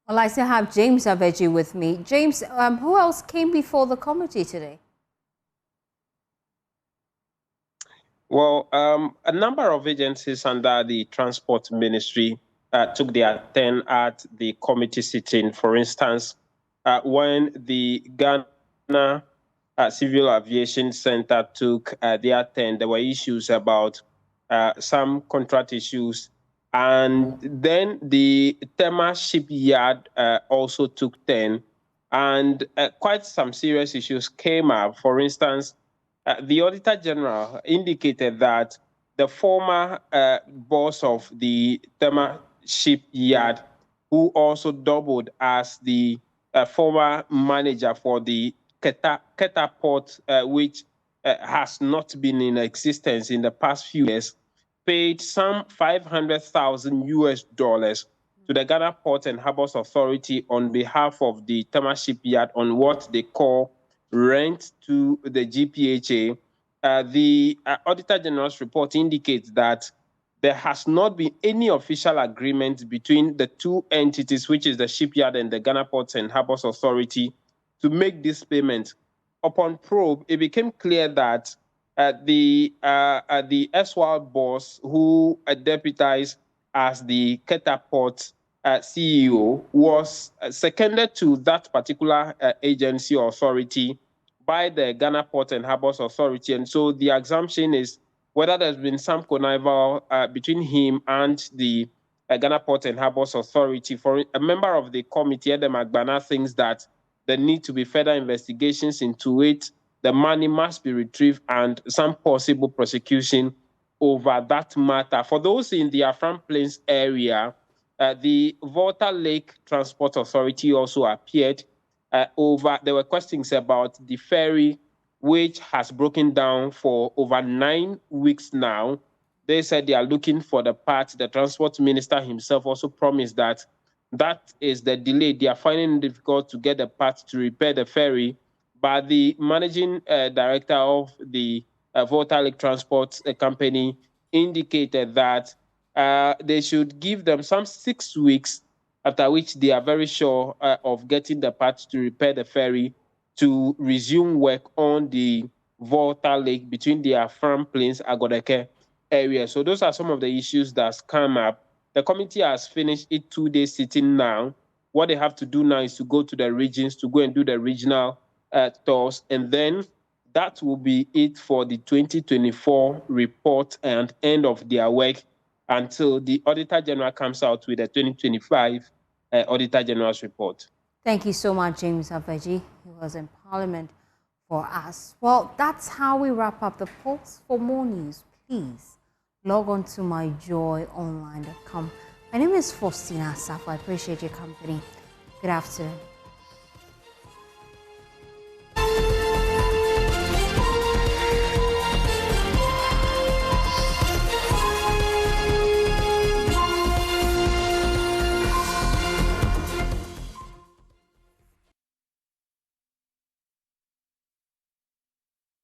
S1: Well, I still have James Aveji with me. James, who else came before the committee today?
S23: Well, a number of agencies under the Transport Ministry took their turn at the committee sitting. For instance, when the Ghana Civil Aviation Center took their turn, there were issues about some contract issues. And then the Tema shipyard also took turn, and quite some serious issues came up. For instance, the Auditor General indicated that the former boss of the Tema shipyard, who also doubled as the former manager for the Keta port, which has not been in existence in the past few years, paid some $500,000 to the Ghana Port and Harbors Authority on behalf of the Tema shipyard on what they call rent to the GPHA. The Auditor General's report indicates that there has not been any official agreement between the two entities, which is the shipyard and the Ghana Ports and Harbors Authority, to make this payment. Upon probe, it became clear that the erstwhile boss, who deputized as the Keta Port CEO, was seconded to that particular agency or authority by the Ghana Port and Harbors Authority. And so the assumption is whether there's been some connival between him and the Ghana Port and Harbors Authority. For a member of the committee, Edem Agbana, thinks that there need to be further investigations into it. The money must be retrieved and some possible prosecution over that matter. For those in the Afram Plains area, the Volta Lake Transport Authority also appeared there were questions about the ferry, which has broken down for over 9 weeks now. They said they are looking for the part. The transport minister himself also promised that that is the delay. They are finding it difficult to get the part to repair the ferry. But the managing director of the Volta Lake Transport Company indicated that they should give them some 6 weeks, after which they are very sure of getting the parts to repair the ferry to resume work on the Volta Lake between the Afram Plains, Agodeke area. So those are some of the issues that's come up. The committee has finished its 2-day sitting now. What they have to do now is to go to the regions, to go and do the regional tours, and then that will be it for the 2024 report and end of their work until the Auditor General comes out with the 2025 Auditor General's report.
S1: Thank you so much, James Aveji. He was in Parliament for us. Well, that's how we wrap up the Pulse. For more news, please log on to myjoyonline.com. My name is Faustina Safo. I appreciate your company. Good afternoon.